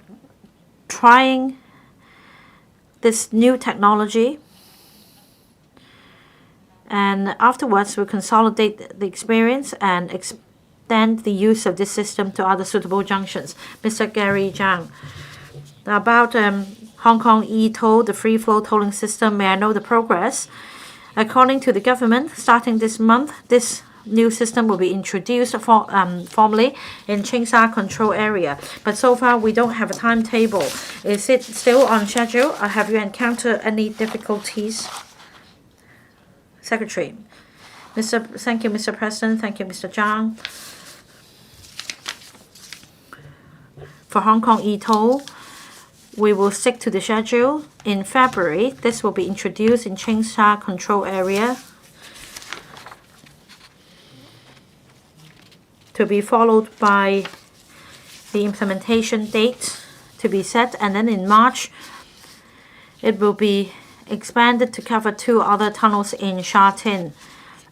S5: trying this new technology, and afterwards we'll consolidate the experience and extend the use of this system to other suitable junctions. Mr. Gary Zhang, about Hong Kong e-toll, the free flow tolling system, may I know the progress? According to the government, starting this month, this new system will be introduced formally in Tsim Sha control area. But so far, we don't have a timetable. Is it still on schedule, or have you encountered any difficulties? Secretary. Thank you, Mr. President. Thank you, Mr. Zhang. For Hong Kong e-toll, we will stick to the schedule. In February, this will be introduced in Tsim Sha control area, to be followed by the implementation date to be set, and then in March it will be expanded to cover 2 other tunnels in Sha Tin.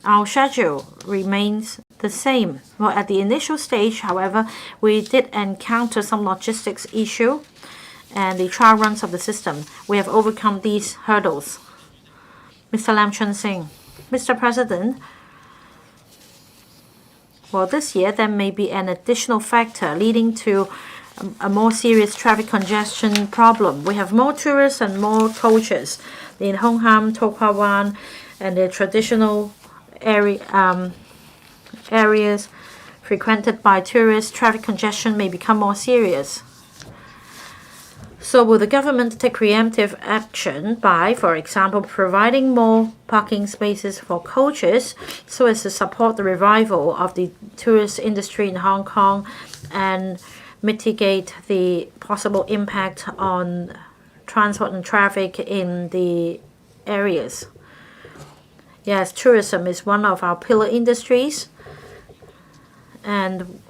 S5: Our schedule remains the same. Well, at the initial stage, however, we did encounter some logistics issue and the trial runs of the system. We have overcome these hurdles. Mr. Lam Chun Sing. Mr. President, well, this year there may be an additional factor leading to a more serious traffic congestion problem. We have more tourists and more coaches in Hong Kong, To Kwa Wan, and the traditional areas frequented by tourists. Traffic congestion may become more serious. So will the government take preemptive action by, for example, providing more parking spaces for coaches so as to support the revival of the tourist industry in Hong Kong and mitigate the possible impact on transport and traffic in the areas? Yes, tourism is one of our pillar industries, and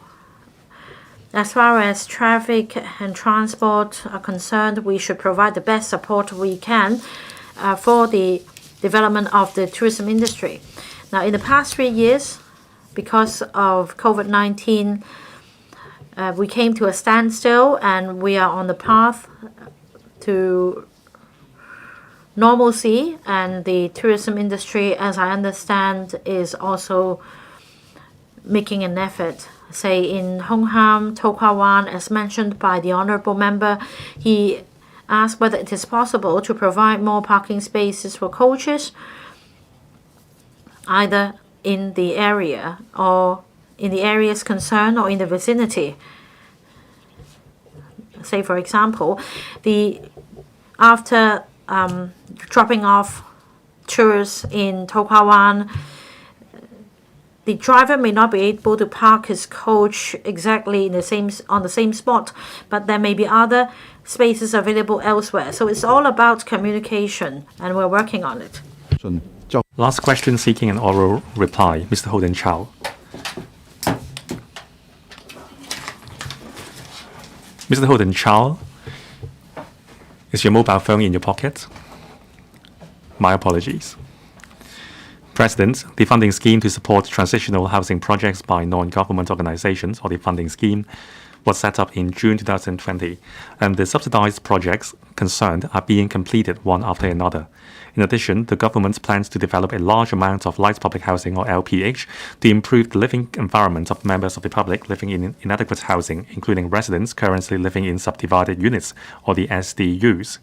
S5: as far as traffic and transport are concerned, we should provide the best support we can for the development of the tourism industry. Now, in the past 3 years, because of COVID-19 we came to a standstill and we are on the path to normalcy, and the tourism industry, as I understand, is also making an effort. Say in Hong Kong, To Kwa Wan, as mentioned by the honorable member, he asked whether it is possible to provide more parking spaces for coaches, either in the area or in the areas concerned or in the vicinity. Say, for example, after dropping off tourists in To Kwa Wan, the driver may not be able to park his coach exactly on the same spot, but there may be other spaces available elsewhere. So it's all about communication, and we're working on it.
S6: Last question seeking an oral reply, Mr. Holden Chow. Mr. Holden Chow, is your mobile phone in your pocket? My apologies. President, the funding scheme to support transitional housing projects by non-government organizations, or the funding scheme, was set up in June 2020, and the subsidized projects concerned are being completed one after another. In addition, the government plans to develop a large amount of light public housing, or LPH, to improve the living environment of members of the public living in inadequate housing, including residents currently living in subdivided units, or the SDUs.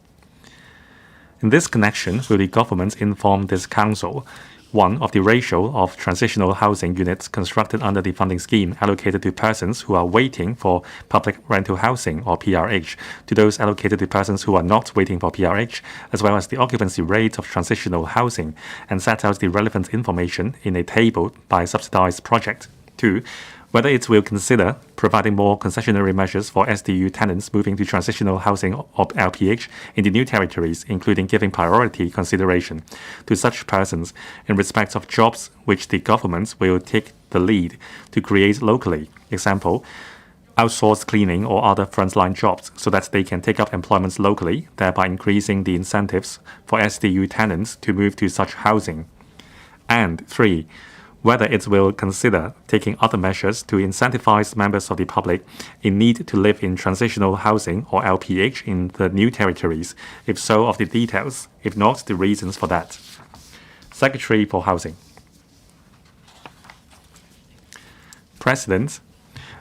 S6: In this connection, will the government inform this council, one, of the ratio of transitional housing units constructed under the funding scheme allocated to persons who are waiting for public rental housing, or PRH, to those allocated to persons who are not waiting for PRH, as well as the occupancy rate of transitional housing, and set out the relevant information in a table by subsidized project. 2. Whether it will consider providing more concessionary measures for SDU tenants moving to transitional housing or LPH in the new territories, including giving priority consideration to such persons in respect of jobs which the government will take the lead to create locally. Example, outsourced cleaning or other frontline jobs so that they can take up employment locally, thereby increasing the incentives for SDU tenants to move to such housing. And 3. Whether it will consider taking other measures to incentivize members of the public in need to live in transitional housing, or LPH, in the new territories. If so, of the details. If not, the reasons for that. Secretary for Housing. President,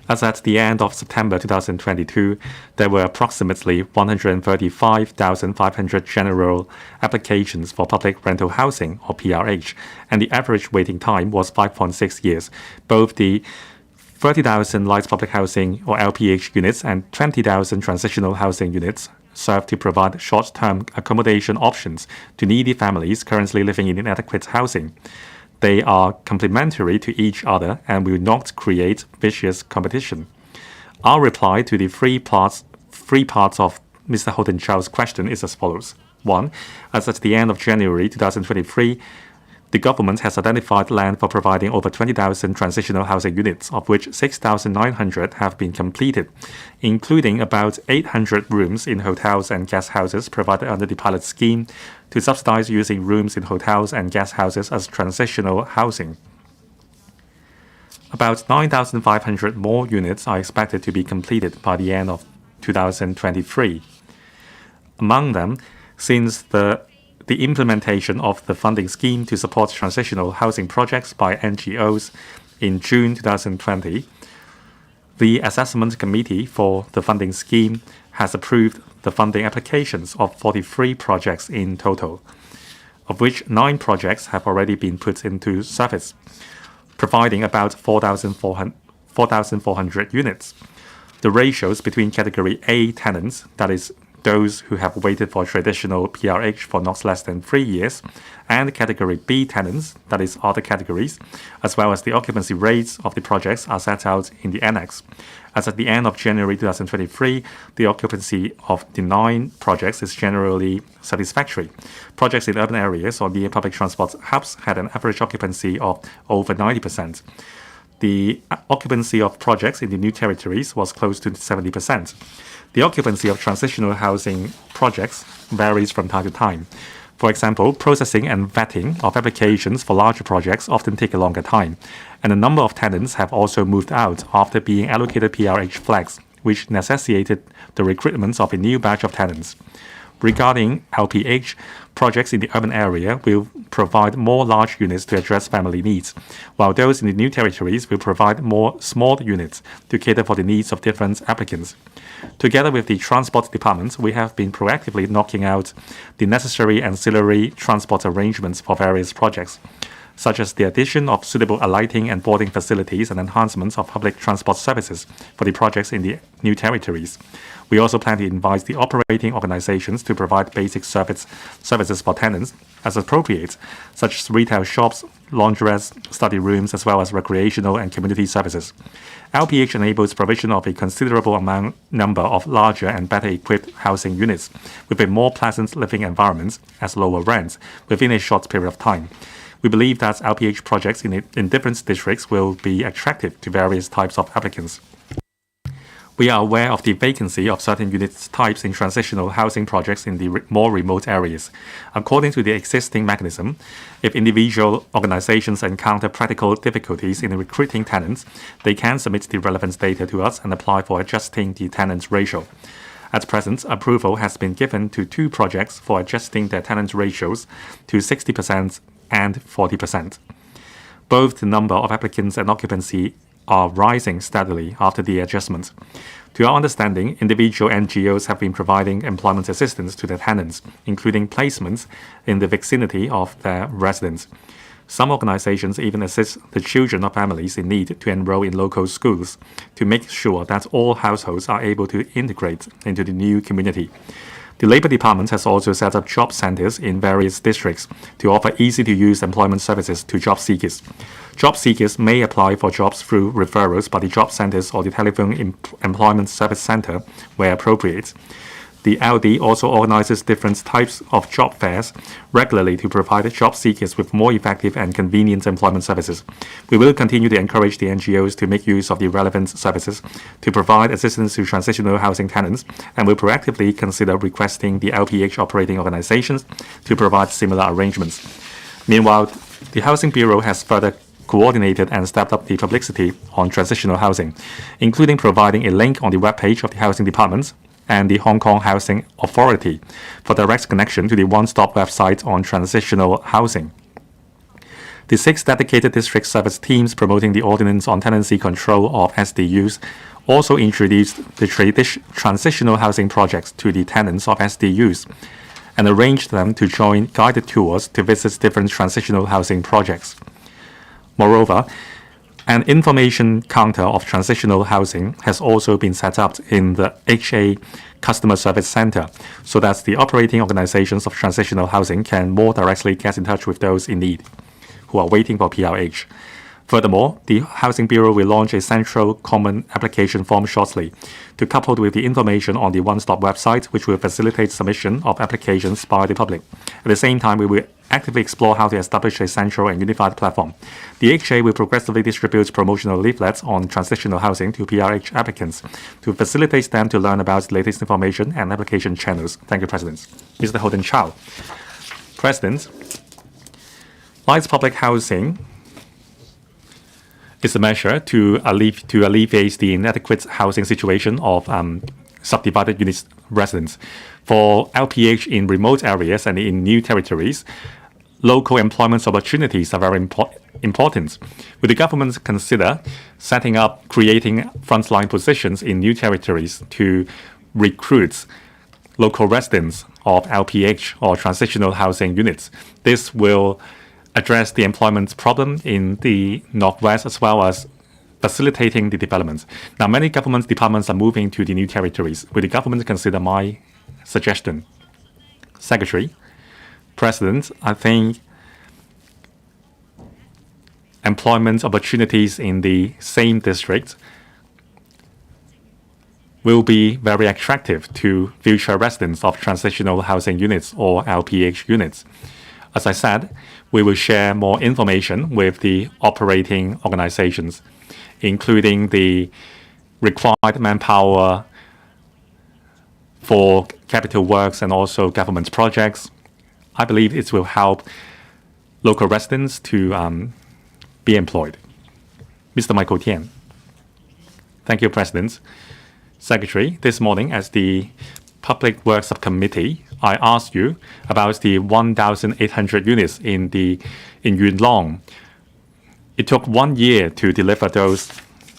S6: as at the end of September 2022, there were approximately 135,500 general applications for public rental housing, or PRH, and the average waiting time was 5.6 years. Both the 30,000 light public housing, or LPH units, and 20,000 transitional housing units serve to provide short-term accommodation options to needy families currently living in inadequate housing. They are complementary to each other and will not create vicious competition. Our reply to the three parts of Mr. Holden Chow's question is as follows. 1. As at the end of January 2023, the government has identified land for providing over 20,000 transitional housing units, of which 6,900 have been completed, including about 800 rooms in hotels and guest houses provided under the pilot scheme to subsidize using rooms in hotels and guest houses as transitional housing. About 9,500 more units are expected to be completed by the end of 2023. Among them, since the implementation of the funding scheme to support transitional housing projects by NGOs in June 2020, the Assessment Committee for the funding scheme has approved the funding applications of 43 projects in total, of which 9 projects have already been put into service, providing about 4,400 units. The ratios between Category A tenants, that is, those who have waited for traditional PRH for not less than 3 years, and Category B tenants, that is, other categories, as well as the occupancy rates of the projects are set out in the annex. As at the end of January 2023, the occupancy of the 9 projects is generally satisfactory. Projects in urban areas or near public transport hubs had an average occupancy of over 90%. The occupancy of projects in the new territories was close to 70%. The occupancy of transitional housing projects varies from time to time. For example, processing and vetting of applications for larger projects often take a longer time, and a number of tenants have also moved out after being allocated PRH flags, which necessitated the recruitment of a new batch of tenants. Regarding LPH, projects in the urban area will provide more large units to address family needs, while those in the new territories will provide more small units to cater for the needs of different applicants. Together with the Transport Department, we have been proactively knocking out the necessary ancillary transport arrangements for various projects, such as the addition of suitable alighting and boarding facilities and enhancements of public transport services for the projects in the new territories. We also plan to invite the operating organizations to provide basic services for tenants as appropriate, such as retail shops, laundrettes, study rooms, as well as recreational and community services. LPH enables provision of a considerable number of larger and better equipped housing units with a more pleasant living environment as lower rents within a short period of time. We believe that LPH projects in different districts will be attractive to various types of applicants. We are aware of the vacancy of certain unit types in transitional housing projects in the more remote areas. According to the existing mechanism, if individual organizations encounter practical difficulties in recruiting tenants, they can submit the relevant data to us and apply for adjusting the tenants ratio. At present, approval has been given to 2 projects for adjusting their tenant ratios to 60% and 40%. Both the number of applicants and occupancy are rising steadily after the adjustment. To our understanding, individual NGOs have been providing employment assistance to their tenants, including placements in the vicinity of their residence. Some organizations even assist the children of families in need to enroll in local schools to make sure that all households are able to integrate into the new community. The Labour Department has also set up job centres in various districts to offer easy-to-use employment services to job seekers. Job seekers may apply for jobs through referrals by the job centres or the telephone employment service centre where appropriate. The LD also organizes different types of job fairs regularly to provide job seekers with more effective and convenient employment services. We will continue to encourage the NGOs to make use of the relevant services to provide assistance to transitional housing tenants, and will proactively consider requesting the LPH operating organizations to provide similar arrangements. Meanwhile, the Housing Bureau has further coordinated and stepped up the publicity on transitional housing, including providing a link on the webpage of the Housing Department and the Hong Kong Housing Authority for direct connection to the one-stop website on transitional housing. The 6 dedicated district service teams promoting the Ordinance on Tenancy Control of SDUs also introduced the transitional housing projects to the tenants of SDUs and arranged them to join guided tours to visit different transitional housing projects. Moreover, an information counter of transitional housing has also been set up in the HA Customer Service Center so that the operating organizations of transitional housing can more directly get in touch with those in need who are waiting for PRH. Furthermore, the Housing Bureau will launch a central common application form shortly to coupled with the information on the one-stop website, which will facilitate submission of applications by the public. At the same time, we will actively explore how to establish a central and unified platform. The HA will progressively distribute promotional leaflets on transitional housing to PRH applicants to facilitate them to learn about the latest information and application channels. Thank you, President. Mr. Holden Chow. President, light public housing is a measure to alleviate the inadequate housing situation of subdivided unit residents. For LPH in remote areas and in new territories, local employment opportunities are very important. Will the government consider creating frontline positions in new territories to recruit local residents of LPH or transitional housing units? This will address the employment problem in the Northwest as well as facilitating the development. Now, many government departments are moving to the new territories. Will the government consider my suggestion? Secretary, President, I think employment opportunities in the same district will be very attractive to future residents of transitional housing units or LPH units. As I said, we will share more information with the operating organizations, including the required manpower for capital works and also government projects, I believe it will help local residents to be employed. Mr. Michael Tian. Thank you, President. Secretary, this morning as the Public Works Subcommittee, I asked you about the 1,800 units in Yuen Long. It took 1 year to deliver those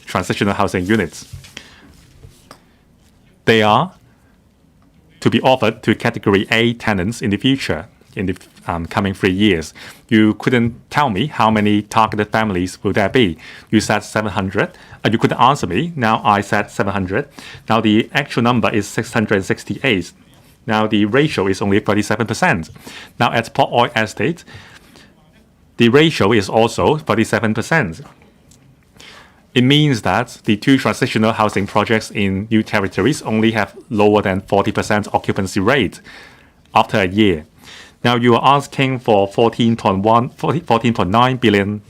S6: transitional housing units. They are to be offered to Category A tenants in the future, in the coming 3 years. You couldn't tell me how many targeted families will there be. You said 700. You couldn't answer me. Now I said 700. Now the actual number is 668. Now the ratio is only 37%. Now at Port Oil Estate, the ratio is also 37%. It means that the 2 transitional housing projects in new territories only have lower than 40% occupancy rate after a year. Now you are asking for $14.9 billion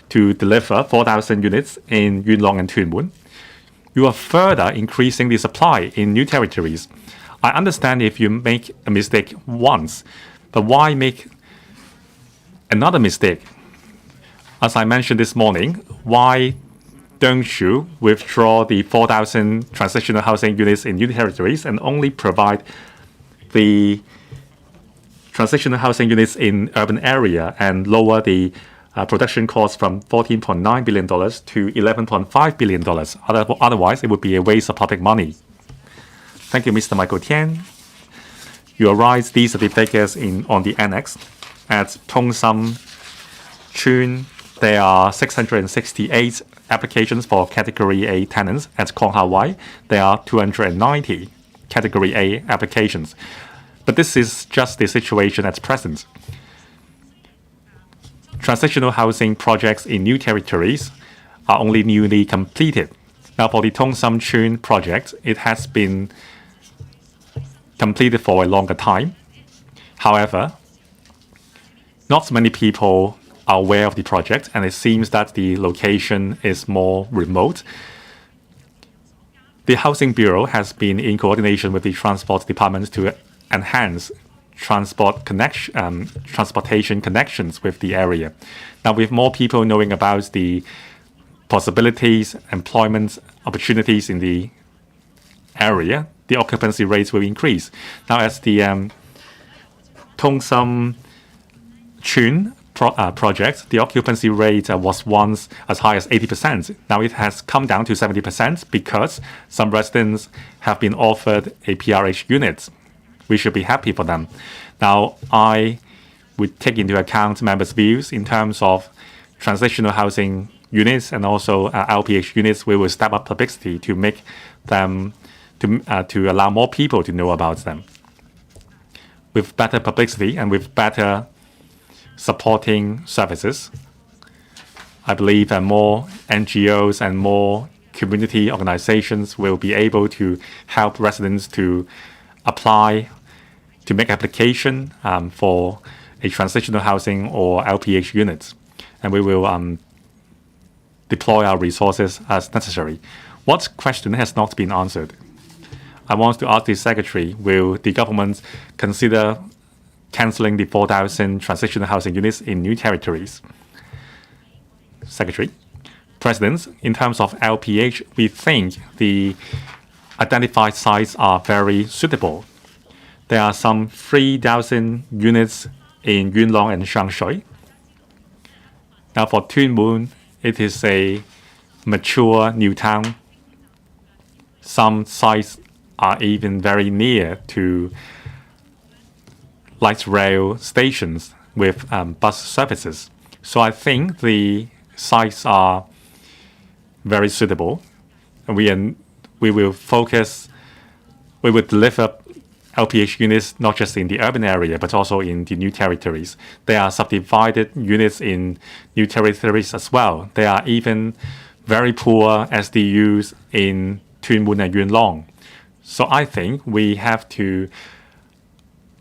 S6: to deliver 4,000 units in Yuen Long and Tuen Mun. You are further increasing the supply in new territories. I understand if you make a mistake once, but why make another mistake? As I mentioned this morning, why don't you withdraw the 4,000 transitional housing units in new territories and only provide the transitional housing units in urban area and lower the production cost from $14.9 billion to $11.5 billion. Otherwise, it would be a waste of public money. Thank you, Mr. Michael Tian. You are right. These are the figures on the annex. At Tong Sam Chun, there are 668 applications for Category A tenants. At Kong Hawaii, there are 290 Category A applications. But this is just the situation at present. Transitional housing projects in new territories are only newly completed. Now, for the Tong Sam Chun project, it has been completed for a longer time. However, not many people are aware of the project, and it seems that the location is more remote. The Housing Bureau has been in coordination with the Transport Department to enhance transportation connections with the area. Now, with more people knowing about the possibilities, employment opportunities in the area, the occupancy rates will increase. Now, as the Tong Sam Chun project, the occupancy rate was once as high as 80%. Now it has come down to 70% because some residents have been offered a PRH unit. We should be happy for them. Now, I would take into account members' views in terms of transitional housing units and also LPH units. We will step up publicity to make them to allow more people to know about them. With better publicity and with better supporting services, I believe that more NGOs and more community organizations will be able to help residents to apply, to make application for a transitional housing or LPH unit. And we will deploy our resources as necessary. What question has not been answered? I want to ask the Secretary, will the government consider cancelling the 4,000 transitional housing units in new territories? Secretary. President, in terms of LPH, we think the identified sites are very suitable. There are some 3,000 units in Yuen Long and Shangshui. Now for Tuen Mun, it is a mature new town. Some sites are even very near to light rail stations with bus services. So I think the sites are very suitable. And we will deliver LPH units not just in the urban area, but also in the new territories. There are subdivided units in new territories as well. There are even very poor SDUs in Tuen Mun and Yuen Long. So I think we have to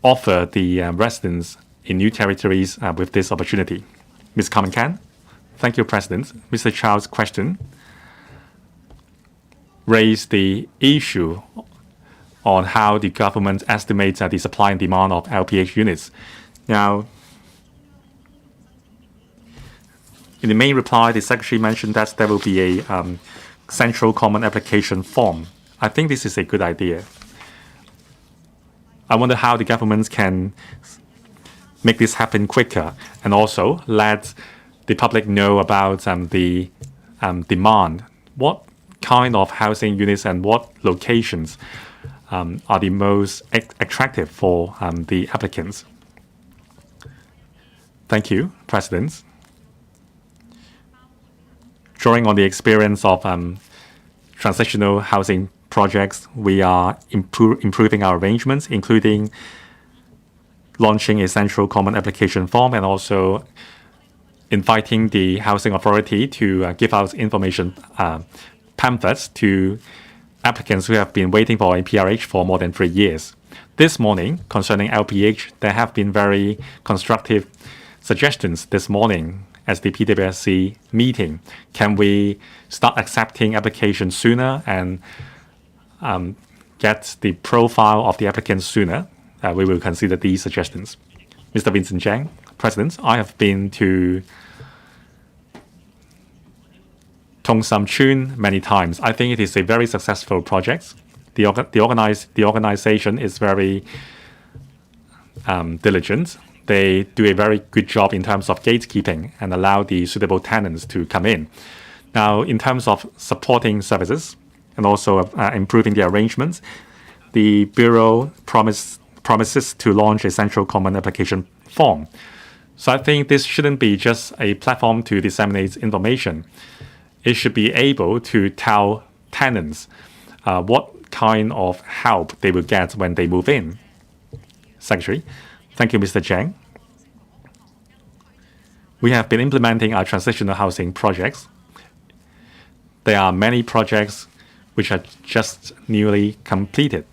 S6: offer the residents in new territories with this opportunity. Ms. Carmen Can. Thank you, President. Mr. Chow's question raised the issue on how the government estimates the supply and demand of LPH units. Now, in the main reply, the Secretary mentioned that there will be a central common application form. I think this is a good idea. I wonder how the government can make this happen quicker and also let the public know about the demand. What kind of housing units and what locations are the most attractive for the applicants? Thank you, President. Drawing on the experience of transitional housing projects, we are improving our arrangements, including launching a central common application form and also inviting the housing authority to give out information pamphlets to applicants who have been waiting for a PRH for more than 3 years. This morning, concerning LPH, there have been very constructive suggestions this morning as the PWSC meeting. Can we start accepting applications sooner and get the profile of the applicants sooner? We will consider these suggestions. Mr. Vincent Zhang, President, I have been to Tung Sam Chun many times. I think it is a very successful project. The organization is very diligent. They do a very good job in terms of gatekeeping and allow the suitable tenants to come in. Now, in terms of supporting services and also improving the arrangements, the Bureau promises to launch a central common application form. So I think this shouldn't be just a platform to disseminate information. It should be able to tell tenants what kind of help they will get when they move in. Secretary. Thank you, Mr. Zhang. We have been implementing our transitional housing projects. There are many projects which are just newly completed.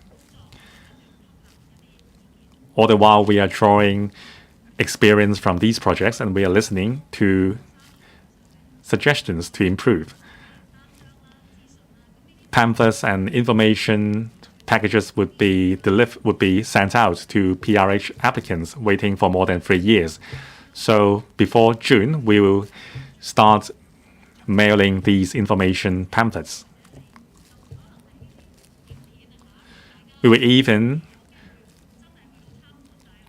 S6: All the while, we are drawing experience from these projects and we are listening to suggestions to improve. Pamphlets and information packages would be sent out to PRH applicants waiting for more than 3 years. So before June, we will start mailing these information pamphlets. We will even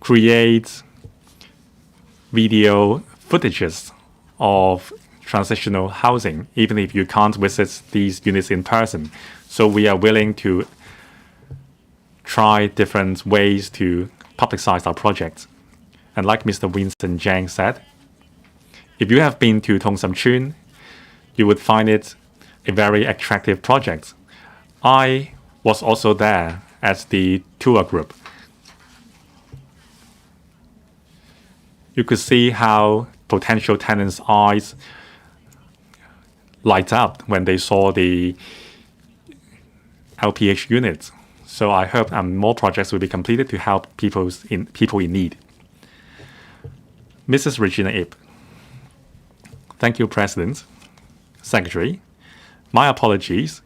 S6: create video footages of transitional housing, even if you can't visit these units in person. So we are willing to try different ways to publicize our project. And like Mr. Winston Zhang said, if you have been to Tung Sam Chun, you would find it a very attractive project. I was also there as the tour group. You could see how potential tenants' eyes light up when they saw the LPH units. So I hope more projects will be completed to help people in need. Mrs. Regina Ip. Thank you, President. Secretary, my apologies.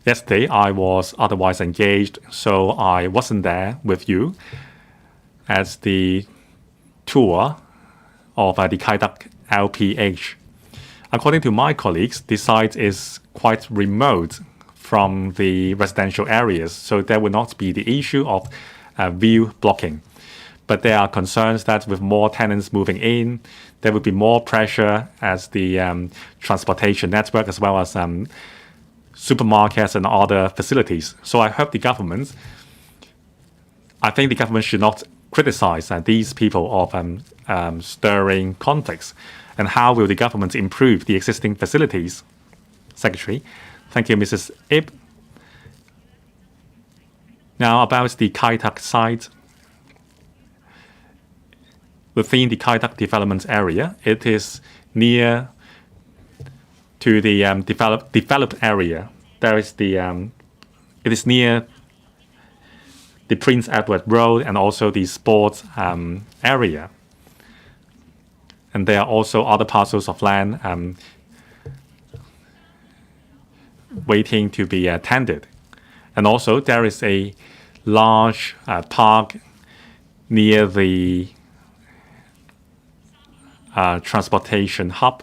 S6: Yesterday, I was otherwise engaged, so I wasn't there with you as the tour of the Kai Tak LPH. According to my colleagues, the site is quite remote from the residential areas, so there will not be the issue of view blocking. But there are concerns that with more tenants moving in, there will be more pressure as the transportation network as well as supermarkets and other facilities. So I think the government should not criticize these people of stirring conflicts. And how will the government improve the existing facilities? Secretary. Thank you, Mrs. Ip. Now about the Kai Tak site. Within the Kai Tak development area, it is near to the developed area. There is it is near the Prince Edward Road and also the sports area. And there are also other parcels of land waiting to be tendered. And also there is a large park near the transportation hub.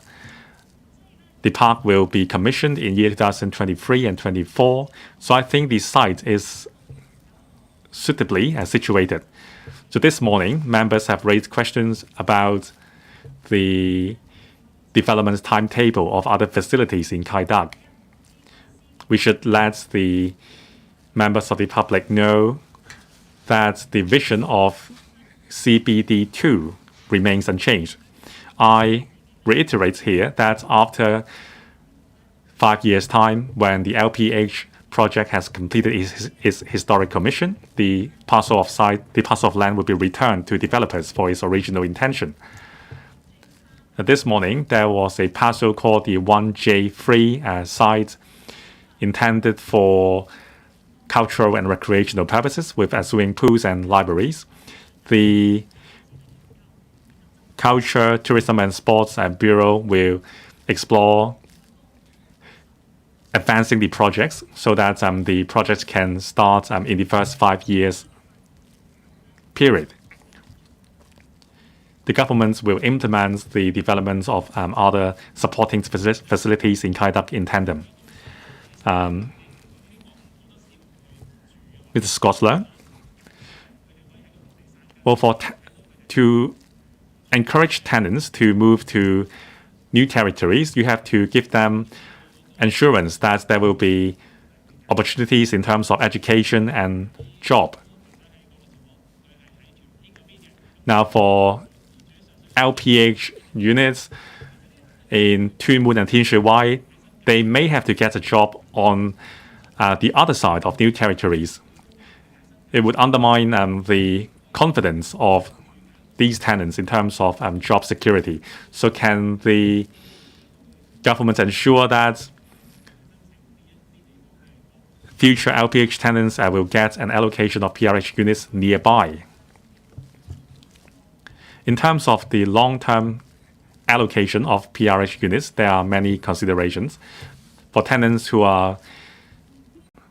S6: The park will be commissioned in year 2023 and 24. So I think the site is suitably situated. So this morning, members have raised questions about the development timetable of other facilities in Kai Tak. We should let the members of the public know that the vision of CBD2 remains unchanged. I reiterate here that after 5 years' time, when the LPH project has completed its historic commission, the parcel of land will be returned to developers for its original intention. This morning, there was a parcel called the 1J3 site intended for cultural and recreational purposes with swimming pools and libraries. The Culture, Tourism and Sports Bureau will explore advancing the projects so that the projects can start in the first 5 years period. The government will implement the development of other supporting facilities in Kai Tak in tandem. Mr. Scottler, well, to encourage tenants to move to new territories, you have to give them assurance that there will be opportunities in terms of education and job. Now, for LPH units in Tuen Mun and Tien Shui Wai, they may have to get a job on the other side of new territories. It would undermine the confidence of these tenants in terms of job security. So can the government ensure that future LPH tenants will get an allocation of PRH units nearby? In terms of the long-term allocation of PRH units, there are many considerations. For tenants who are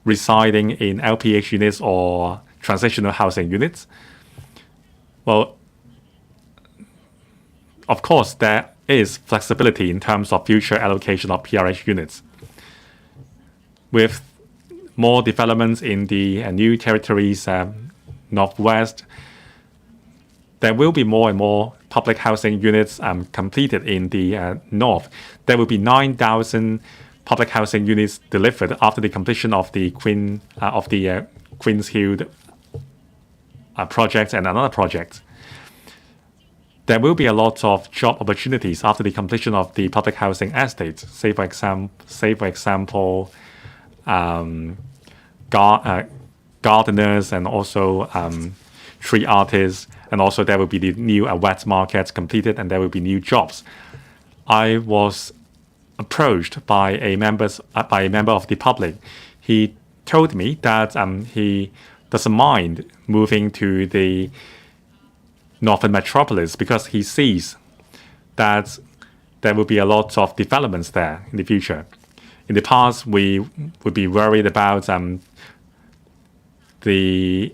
S6: residing in LPH units or transitional housing units, well, of course, there is flexibility in terms of future allocation of PRH units. With more developments in the new territories, Northwest, there will be more and more public housing units completed in the north. There will be 9,000 public housing units delivered after the completion of the Queen's Hill project and another project. There will be a lot of job opportunities after the completion of the public housing estates. Say for example, gardeners and also tree artists, and also there will be the new wet markets completed, and there will be new jobs. I was approached by a member of the public. He told me that he doesn't mind moving to the northern metropolis because he sees that there will be a lot of developments there in the future. In the past, we would be worried about we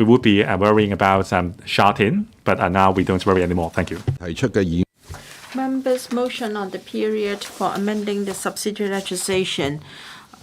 S6: would be worrying about Sha Tin, but now we don't worry anymore. Thank you.
S1: Members' motion on the period for amending the subsidiary legislation.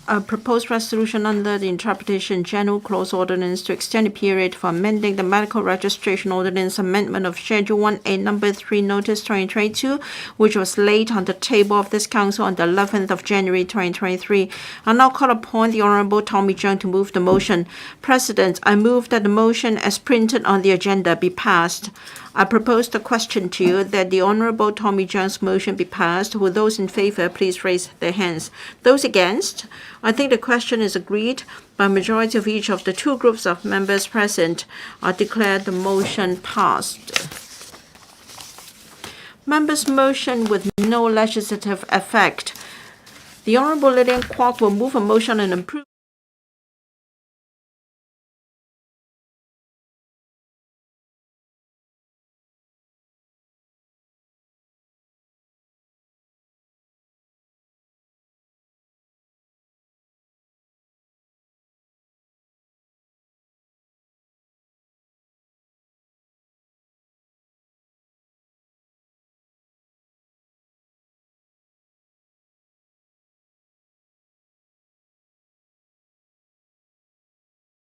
S1: A proposed resolution under the Interpretation General Clause Ordinance to extend the period for amending the Medical Registration Ordinance Amendment of Schedule 1A Number 3 Notice 2022, which was laid on the table of this Council on the 11th of January 2023. I now call upon the Honourable Tommy Cheung to move the motion. President, I move that the motion as printed on the agenda be passed. I propose the question to you that the Honourable Tommy Cheung's motion be passed. Will those in favour please raise their hands? Those against? I think the question is agreed by a majority of each of the two groups of members present. I declare the motion passed. Members' motion with no legislative effect. The Honourable Lillian Kwok will move a motion and approve